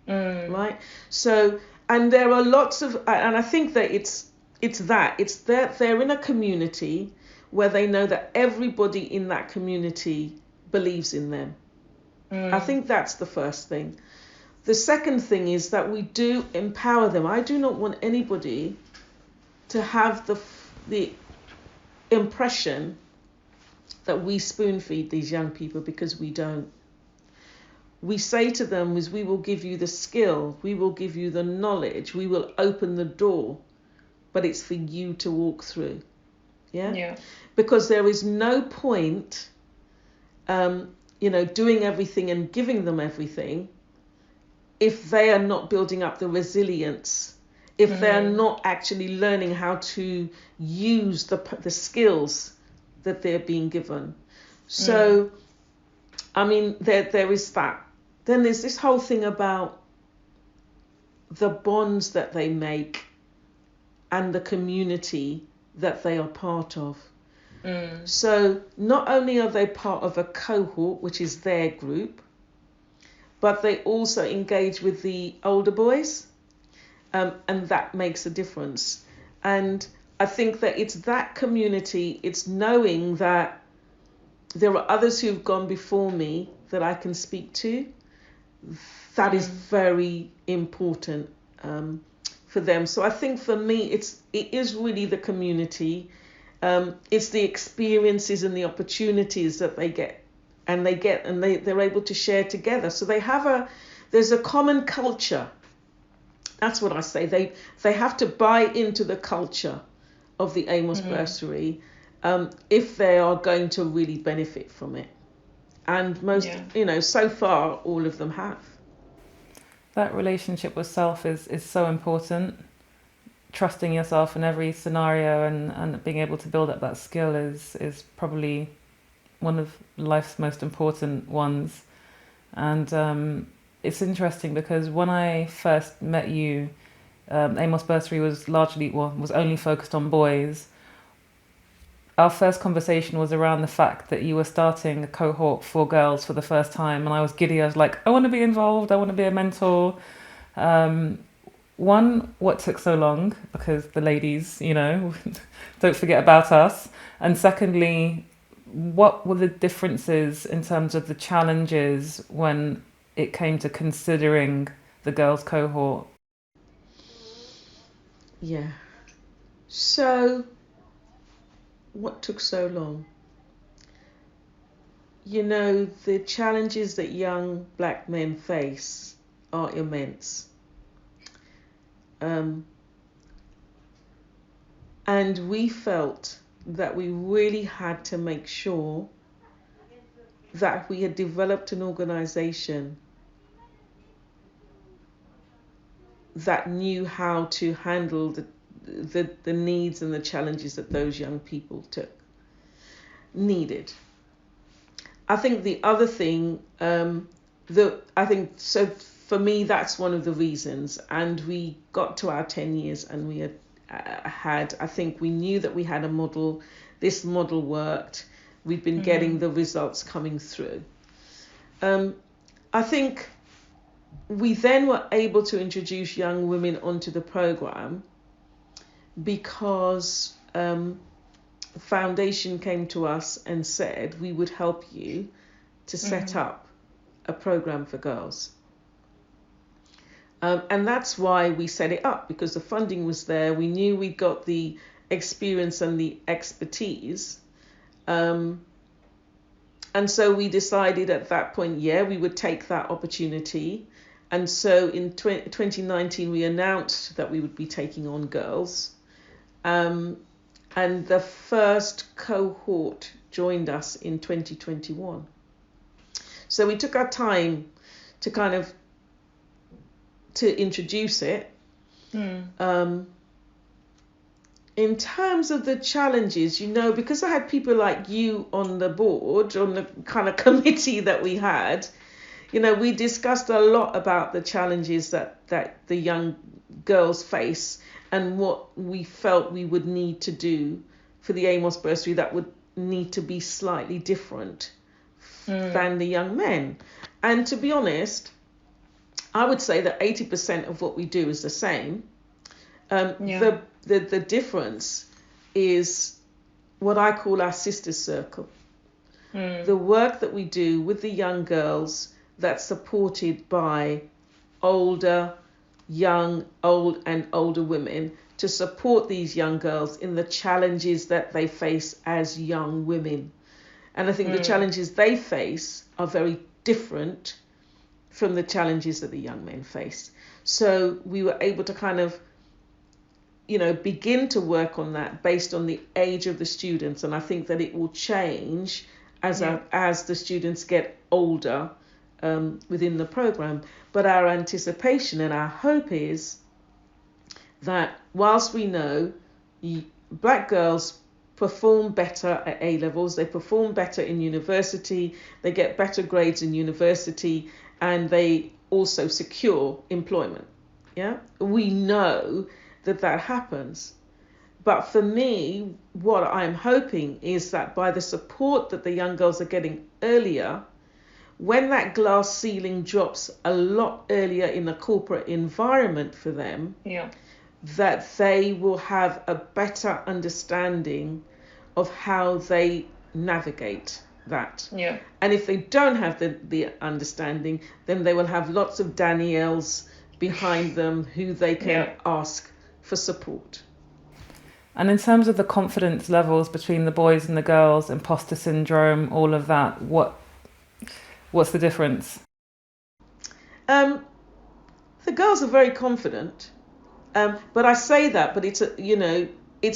C: Right? So, and there are lots of, and I think that it's that they're in a community where they know that everybody in that community believes in them. I think that's the first thing. The second thing is that we do empower them. I do not want anybody to have the impression that we spoon feed these young people, because we don't. We say to them is, we will give you the skill, we will give you the knowledge, we will open the door, but it's for you to walk through. Yeah. Because there is no point, doing everything and giving them everything if they are not building up the resilience, if they're not actually learning how to use the skills that they're being given. So, I mean, there is that. Then there's this whole thing about the bonds that they make and the community that they are part of. So not only are they part of a cohort, which is their group, but they also engage with the older boys, and that makes a difference. And I think that it's that community, it's knowing that there are others who've gone before me that I can speak to. That is very important for them. So I think for me, it is really the community. It's the experiences and the opportunities that they get, and they're able to share together. So there's a common culture. That's what I say. They have to buy into the culture of the Amos Bursary if they are going to really benefit from it. And most, so far, all of them have.
B: That relationship with self is so important. Trusting yourself in every scenario and being able to build up that skill is probably one of life's most important ones. And it's interesting because when I first met you, Amos Bursary was was only focused on boys. Our first conversation was around the fact that you were starting a cohort for girls for the first time, and I was giddy. I was like, I want to be involved. I want to be a mentor. One, what took so long? Because the ladies, don't forget about us. And secondly, what were the differences in terms of the challenges when it came to considering the girls' cohort?
C: Yeah. So, what took so long? The challenges that young black men face are immense. And we felt that we really had to make sure that we had developed an organization that knew how to handle the needs and the challenges that those young people needed. I think the other thing, for me, that's one of the reasons. And we got to our 10 years and we I think we knew that we had a model. This model worked. We've been getting the results coming through. I think we then were able to introduce young women onto the program because the foundation came to us and said we would help you to set up a program for girls. And that's why we set it up, because the funding was there. We knew we got the experience and the expertise. And so we decided at that point, we would take that opportunity. And so in 2019, we announced that we would be taking on girls. And the first cohort joined us in 2021. So we took our time to introduce it. In terms of the challenges, because I had people like you on the board, on the kind of committee that we had, we discussed a lot about the challenges that the young girls face and what we felt we would need to do for the Amos Bursary that would need to be slightly different than the young men. And to be honest, I would say that 80% of what we do is the same. The difference is what I call our sister circle. The work that we do with the young girls that's supported by old and older women to support these young girls in the challenges that they face as young women. And I think the challenges they face are very different from the challenges that the young men face. So we were able to begin to work on that based on the age of the students. And I think that it will change as the students get older within the program. But our anticipation and our hope is that whilst we know black girls perform better at A levels, they perform better in university, they get better grades in university, and they also secure employment. We know that happens. But for me, what I'm hoping is that by the support that the young girls are getting earlier, when that glass ceiling drops a lot earlier in the corporate environment for them, that they will have a better understanding of how they navigate that. And if they don't have the understanding, then they will have lots of Danielles behind them who they can ask for support.
B: And in terms of the confidence levels between the boys and the girls, imposter syndrome, all of that, what's the difference?
C: The girls are very confident, but I say that, but it's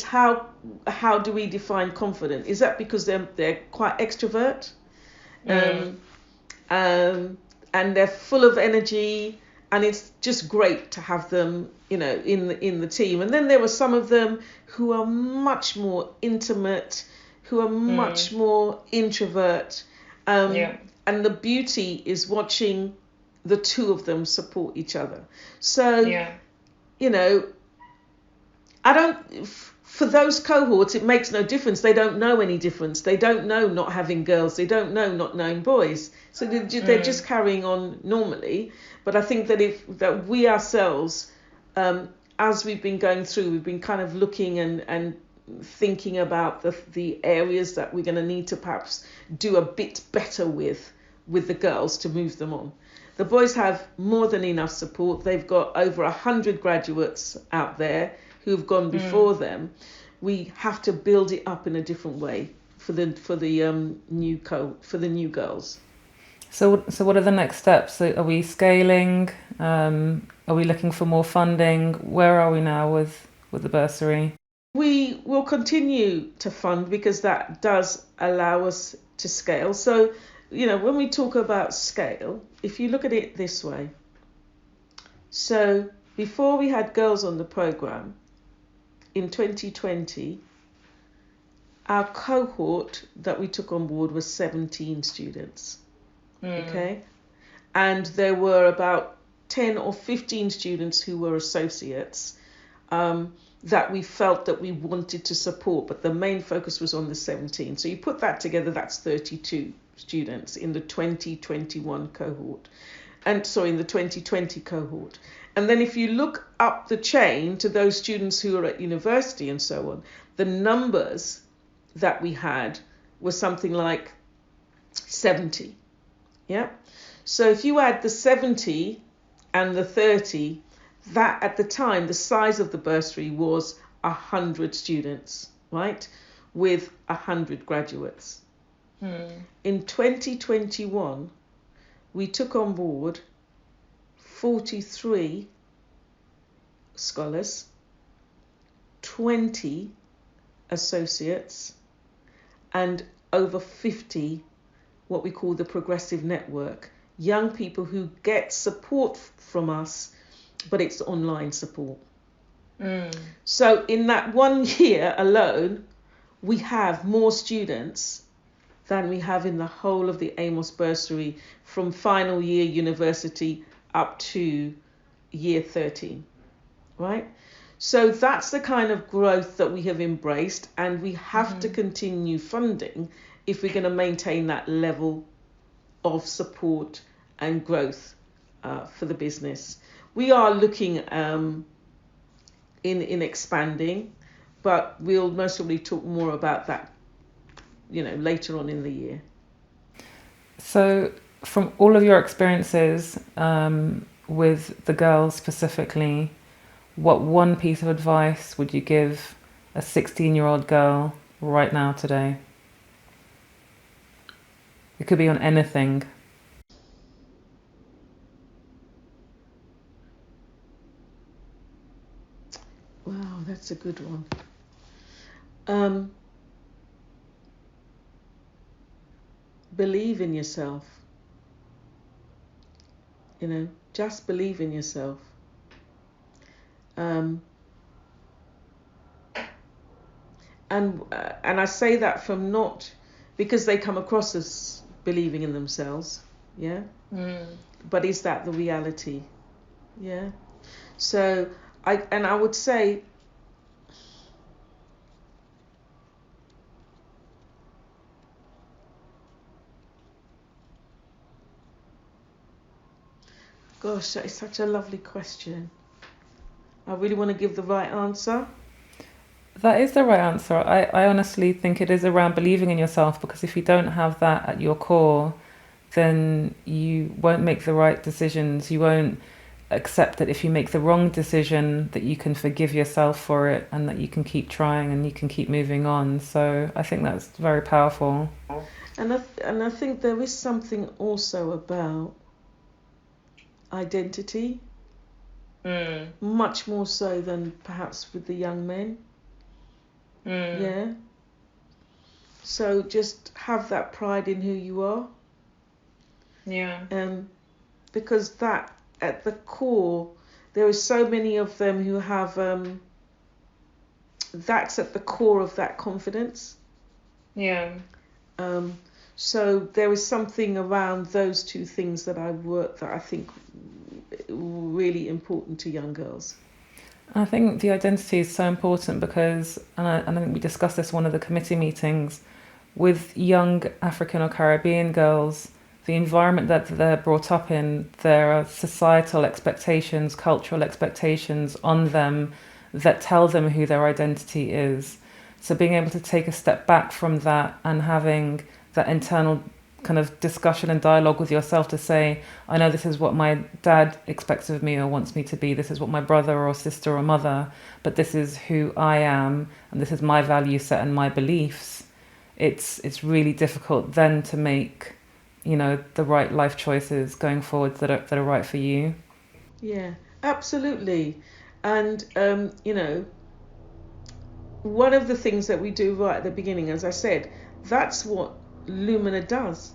C: how do we define confident? Is that because they're quite extrovert, and they're full of energy, and it's just great to have them, in the team. And then there were some of them who are much more intimate, who are much more introvert.
B: Yeah.
C: And the beauty is watching the two of them support each other. So,
B: Yeah.
C: you know, I don't, for those cohorts, it makes no difference. They don't know any difference. They don't know not having girls. They don't know not knowing boys. So they're just carrying on normally. But I think that we ourselves, as we've been going through, we've been kind of looking and thinking about the areas that we're going to need to perhaps do a bit better with the girls to move them on. The boys have more than enough support. They've got over 100 graduates out there who've gone before them. We have to build it up in a different way for the new girls.
B: So what are the next steps? Are we scaling? Are we looking for more funding? Where are we now with the bursary?
C: We will continue to fund because that does allow us to scale. So, you know, when we talk about scale, if you look at it this way, so before we had girls on the programme, in 2020, our cohort that we took on board was 17 students. Okay? And there were about 10 or 15 students who were associates that we felt that we wanted to support, but the main focus was on the 17. So you put that together, that's 32 students in the 2021 cohort. In the 2020 cohort. And then if you look up the chain to those students who are at university and so on, the numbers that we had were something like 70. Yeah. So if you add the 70 and the 30, that at the time, the size of the bursary was 100 students, right? With 100 graduates. In 2021, we took on board 43 scholars, 20 associates, and over 50 what we call the progressive network, young people who get support from us, but it's online support. So in that 1 year alone, we have more students than we have in the whole of the Amos Bursary from final year university up to year 13, right? So that's the kind of growth that we have embraced, and we have to continue funding if we're going to maintain that level of support and growth for the business. We are looking in expanding, but we'll most probably talk more about that, you know, later on in the year.
B: So from all of your experiences with the girls specifically, what one piece of advice would you give a 16-year-old girl right now today? It could be on anything.
C: Wow, that's a good one. Believe in yourself. You know, just believe in yourself. And I say that from not because they come across as believing in themselves, yeah. But is that the reality? Yeah. So I would say, gosh, that is such a lovely question. I really want to give the right answer.
B: That is the right answer. I honestly think it is around believing in yourself, because if you don't have that at your core, then you won't make the right decisions. You won't accept that if you make the wrong decision, that you can forgive yourself for it and that you can keep trying and you can keep moving on. So I think that's very powerful.
C: And I think there is something also about identity, much more so than perhaps with the young men. Yeah. So just have that pride in who you are.
B: Yeah.
C: Because that at the core, there are so many of them who have that's at the core of that confidence.
B: Yeah.
C: So there is something around those two things that I think really important to young girls.
B: I think the identity is so important because, and I think we discussed this in one of the committee meetings, with young African or Caribbean girls, the environment that they're brought up in, there are societal expectations, cultural expectations on them that tell them who their identity is. So being able to take a step back from that and having that internal kind of discussion and dialogue with yourself to say, I know this is what my dad expects of me or wants me to be, this is what my brother or sister or mother, but this is who I am and this is my value set and my beliefs. It's really difficult then to make, the right life choices going forward that are right for you.
C: Yeah, absolutely. And one of the things that we do right at the beginning, as I said, that's what Lumina does.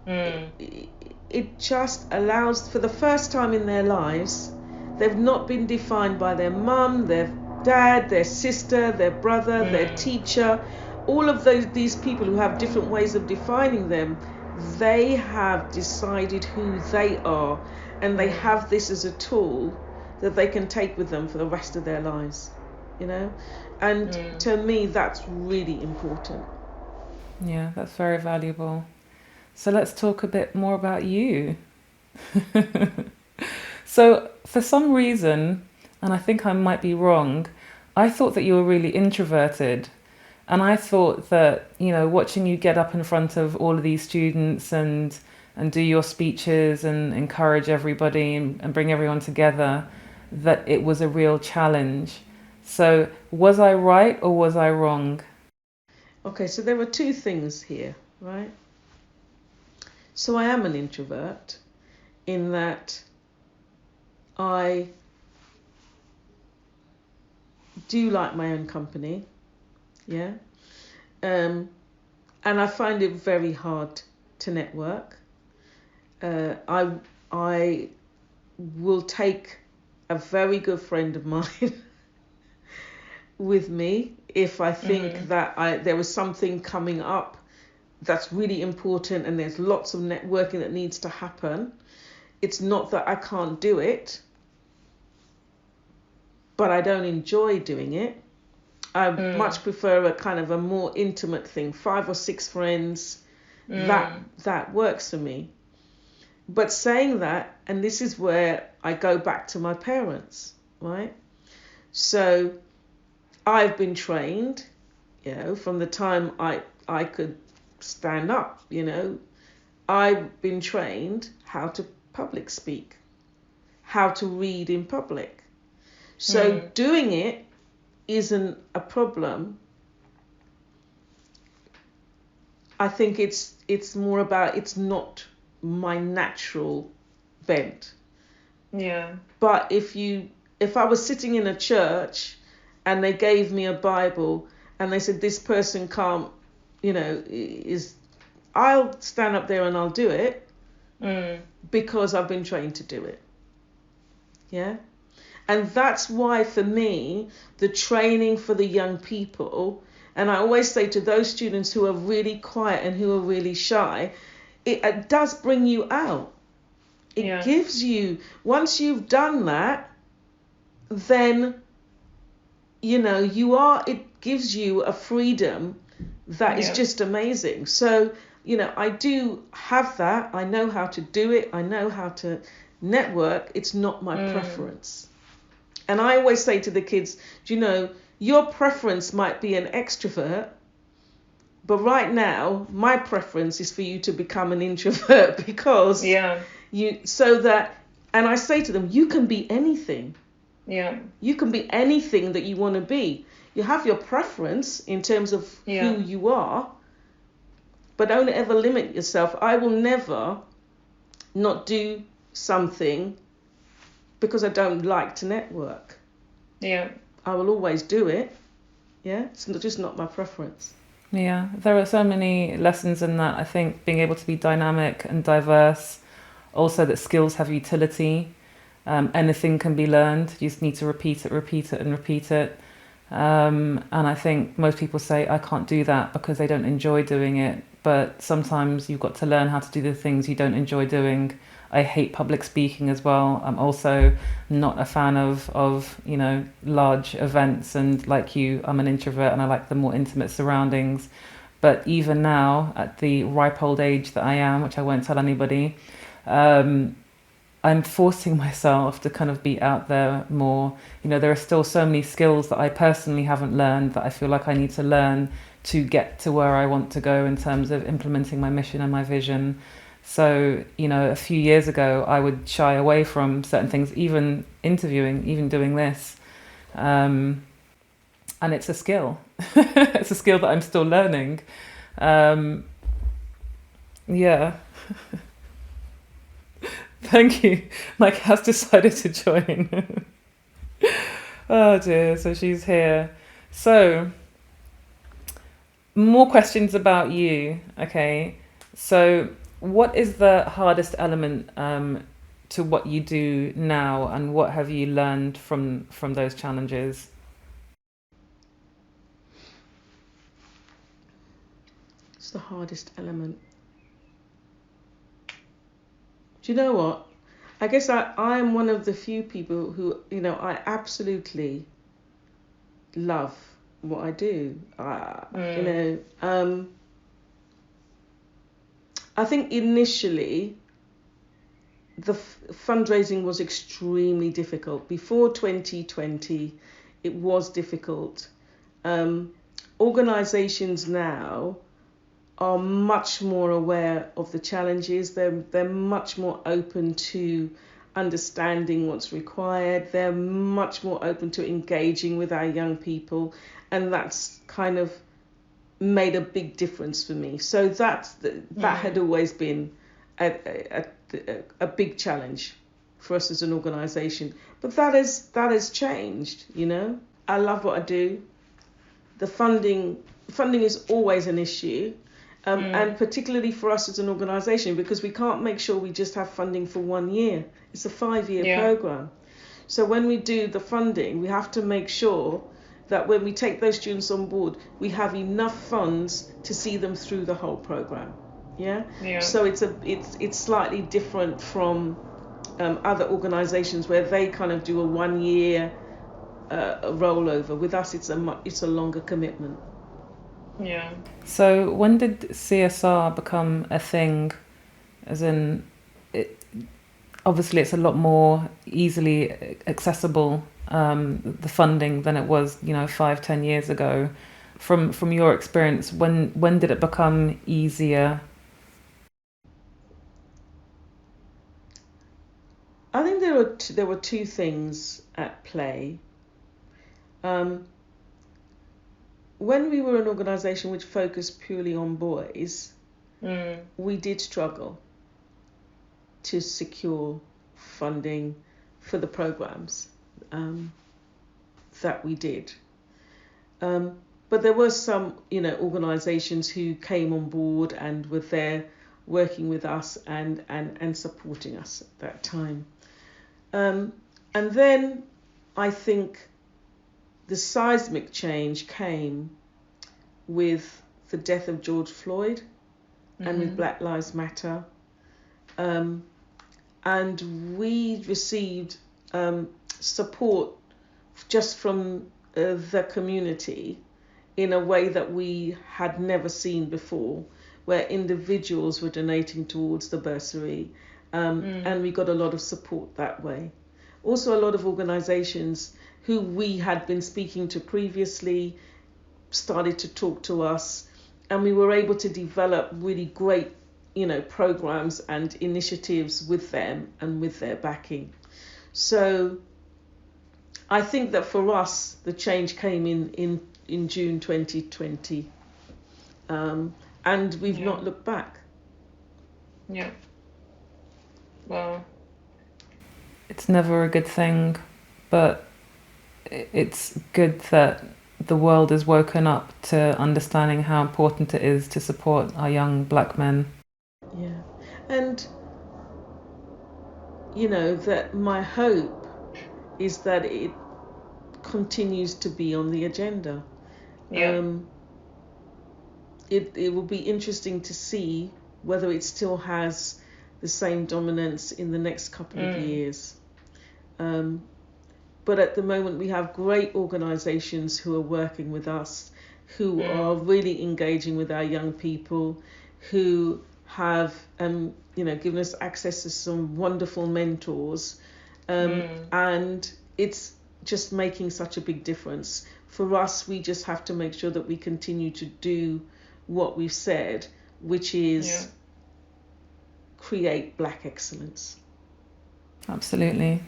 C: It just allows, for the first time in their lives, they've not been defined by their mum, their dad, their sister, their brother, their teacher, all of these people who have different ways of defining them. They have decided who they are, and they have this as a tool that they can take with them for the rest of their lives, and to me that's really important.
B: Yeah, that's very valuable. So let's talk a bit more about you. So for some reason, and I think I might be wrong, I thought that you were really introverted. And I thought that, watching you get up in front of all of these students and do your speeches and encourage everybody and bring everyone together, that it was a real challenge. So was I right or was I wrong?
C: Okay, so there were two things here, right? So I am an introvert in that I do like my own company, yeah, and I find it very hard to network. I will take a very good friend of mine with me if I think that there was something coming up that's really important and there's lots of networking that needs to happen. It's not that I can't do it, but I don't enjoy doing it. I much prefer a kind of a more intimate thing, 5 or 6 friends. That works for me. But saying that, and this is where I go back to my parents, right? So I've been trained, from the time I could stand up, I've been trained how to public speak, how to read in public. So doing it isn't a problem. I think it's more about, it's not my natural bent.
B: Yeah.
C: But if I was sitting in a church and they gave me a Bible and they said this person can't, I'll stand up there and I'll do it because I've been trained to do it. Yeah. And that's why for me, the training for the young people, and I always say to those students who are really quiet and who are really shy, it does bring you out. It gives you, once you've done that, then, it gives you a freedom that is just amazing. So, I do have that. I know how to do it. I know how to network. It's not my preference. And I always say to the kids, your preference might be an extrovert, but right now, my preference is for you to become an introvert because and I say to them, you can be anything.
B: Yeah.
C: You can be anything that you want to be. You have your preference in terms of who you are, but don't ever limit yourself. I will never not do something because I don't like to network.
B: Yeah.
C: I will always do it. Yeah. It's just not my preference.
B: Yeah. There are so many lessons in that. I think being able to be dynamic and diverse, also that skills have utility. Anything can be learned. You just need to repeat it. And I think most people say, I can't do that because they don't enjoy doing it. But sometimes you've got to learn how to do the things you don't enjoy doing. I hate public speaking as well. I'm also not a fan of large events. And like you, I'm an introvert and I like the more intimate surroundings. But even now, at the ripe old age that I am, which I won't tell anybody, I'm forcing myself to kind of be out there more. There are still so many skills that I personally haven't learned that I feel like I need to learn to get to where I want to go in terms of implementing my mission and my vision. So, a few years ago, I would shy away from certain things, even interviewing, even doing this. And it's a skill. It's a skill that I'm still learning. Yeah. Thank you. Mike has decided to join. Oh dear, so she's here. So, more questions about you. Okay, so what is the hardest element to what you do now, and what have you learned from those challenges?
C: It's the hardest element. Do you know what? I guess I am one of the few people who, I absolutely love what I do. I think initially the fundraising was extremely difficult. Before 2020, it was difficult. Organisations now are much more aware of the challenges. They're much more open to understanding what's required. They're much more open to engaging with our young people, and that's kind of made a big difference for me. So that had always been a big challenge for us as an organisation. But that has changed. I love what I do. The funding is always an issue. And particularly for us as an organisation, because we can't make sure we just have funding for 1 year. It's a 5-year programme. So when we do the funding, we have to make sure that when we take those students on board, we have enough funds to see them through the whole programme. Yeah. So it's slightly different from other organisations where they kind of do a 1 year rollover. With us, it's a longer commitment.
B: Yeah. So when did CSR become a thing? As in, obviously it's a lot more easily accessible, the funding, than it was, 5-10 years ago. From your experience, when did it become easier?
C: I think there were two things at play. When we were an organisation which focused purely on boys, we did struggle to secure funding for the programmes that we did. But there were some, organisations who came on board and were there working with us and supporting us at that time. And then I think the seismic change came with the death of George Floyd and with Black Lives Matter. And we received support just from the community in a way that we had never seen before, where individuals were donating towards the bursary, and we got a lot of support that way. Also, a lot of organisations who we had been speaking to previously started to talk to us, and we were able to develop really great, programs and initiatives with them and with their backing. So I think that for us, the change came in June 2020, and we've not looked back.
B: Yeah. Well, it's never a good thing, but it's good that the world is woken up to understanding how important it is to support our young black men.
C: Yeah. And, that my hope is that it continues to be on the agenda.
B: Yeah.
C: It will be interesting to see whether it still has the same dominance in the next couple of years. But at the moment, we have great organisations who are working with us, who are really engaging with our young people, who have given us access to some wonderful mentors, and it's just making such a big difference. For us, we just have to make sure that we continue to do what we've said, which is create black excellence.
B: Absolutely.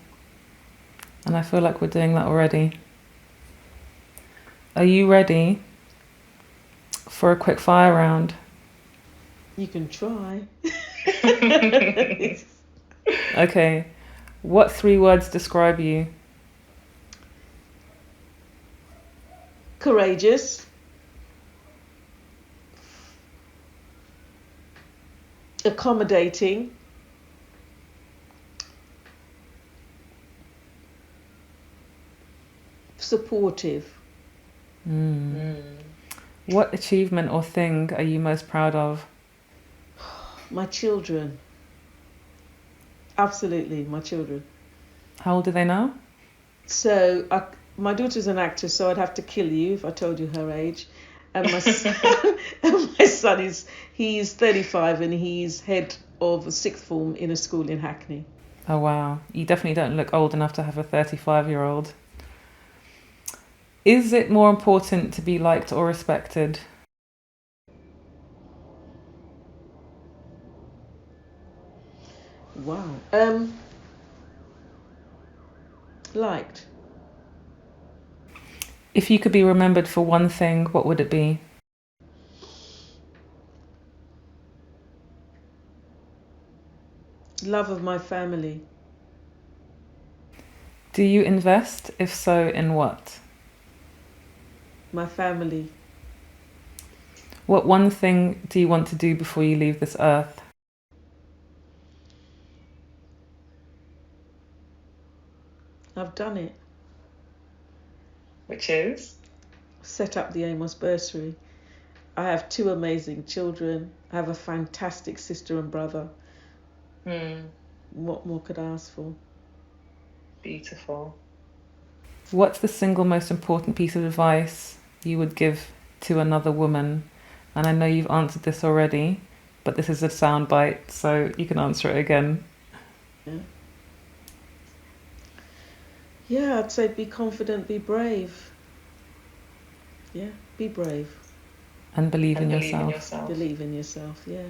B: And I feel like we're doing that already. Are you ready for a quick fire round?
C: You can try.
B: Okay. What 3 words describe you?
C: Courageous, accommodating, supportive.
B: What achievement or thing are you most proud of?
C: My children. Absolutely, my children.
B: How old are they now?
C: So my daughter's an actress, so I'd have to kill you if I told you her age. And my son, he's 35 and he's head of a sixth form in a school in Hackney.
B: Oh wow, you definitely don't look old enough to have a 35-year-old. Is it more important to be liked or respected?
C: Wow. Liked.
B: If you could be remembered for one thing, what would it be?
C: Love of my family.
B: Do you invest? If so, in what?
C: My family.
B: What one thing do you want to do before you leave this earth?
C: I've done it.
B: Which is?
C: Set up the Amos Bursary. I have 2 amazing children. I have a fantastic sister and brother. What more could I ask for?
B: Beautiful. What's the single most important piece of advice you would give to another woman? And I know you've answered this already, but this is a soundbite, so you can answer it again.
C: Yeah, I'd say be confident, be brave. Yeah, be brave.
B: And believe in yourself.
C: Believe in yourself, yeah.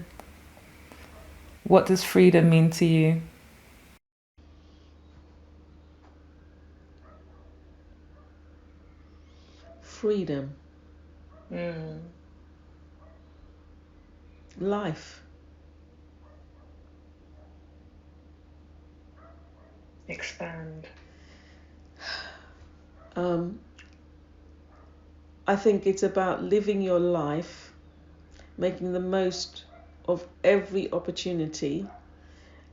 B: What does freedom mean to you?
C: Freedom. Life.
B: Expand.
C: I think it's about living your life, making the most of every opportunity,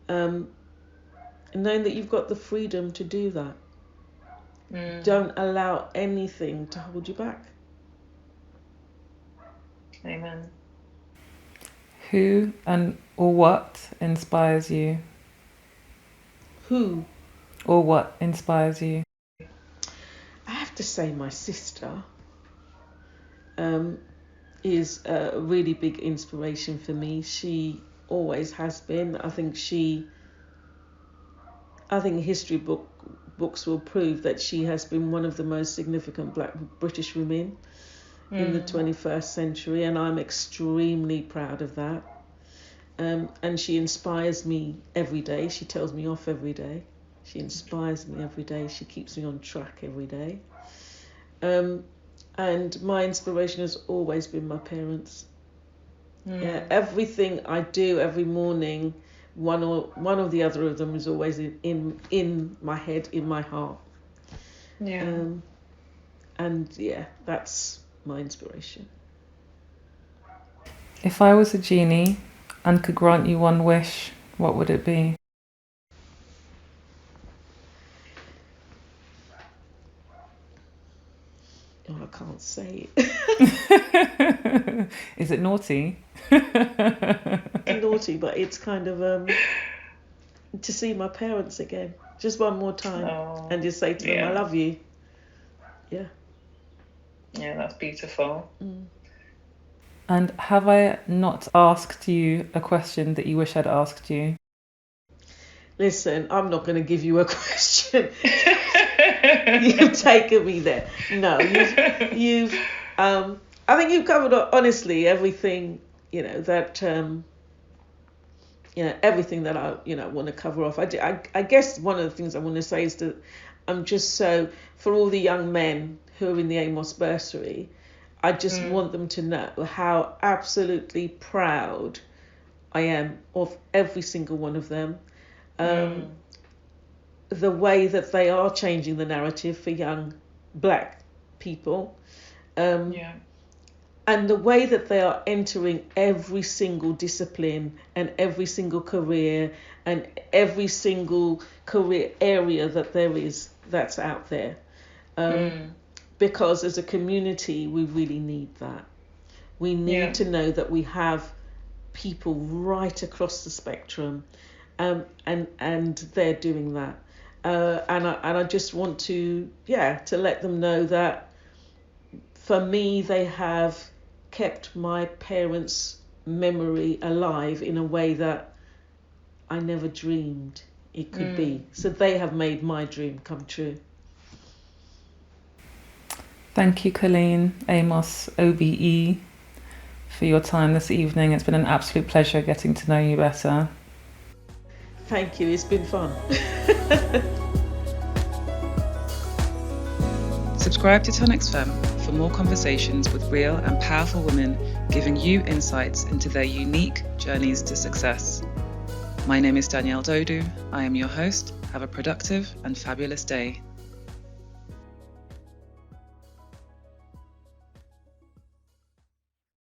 C: and knowing that you've got the freedom to do that. Don't allow anything to hold you back.
B: Amen. Who or what inspires you?
C: Who?
B: Or what inspires you?
C: I have to say my sister is a really big inspiration for me. She always has been. I think history books will prove that she has been one of the most significant Black British women in the 21st century, and I'm extremely proud of that. And she inspires me every day. She tells me off every day. She inspires me every day. She keeps me on track every day. And my inspiration has always been my parents. Yeah, everything I do every morning, one or the other of them is always in my head, in my heart.
B: Yeah.
C: And yeah, that's my inspiration.
B: If I was a genie and could grant you one wish, what would it be?
C: Oh, I can't say it.
B: Is it naughty?
C: Naughty, but it's kind of to see my parents again, just one more time, and just say to them, I love you. Yeah,
D: that's beautiful.
B: And have I not asked you a question that you wish I'd asked you?
C: Listen, I'm not going to give you a question. You've taken me there. No, you've I think you've covered honestly everything, that everything that I want to cover off. I guess one of the things I want to say is that I'm just so, for all the young men who are in the Amos Bursary, I just want them to know how absolutely proud I am of every single one of them. The way that they are changing the narrative for young black people. And the way that they are entering every single discipline and every single career and every single career area that there is that's out there. Because as a community, we really need that. We need to know that we have people right across the spectrum, and they're doing that. And I just want to let them know that for me, they have kept my parents' memory alive in a way that I never dreamed it could be. So they have made my dream come true.
B: Thank you, Colleen Amos, OBE, for your time this evening. It's been an absolute pleasure getting to know you better.
C: Thank you, it's been fun.
A: Subscribe to 10XFemme for more conversations with real and powerful women giving you insights into their unique journeys to success. My name is Danielle Dodu. I am your host. Have a productive and fabulous day.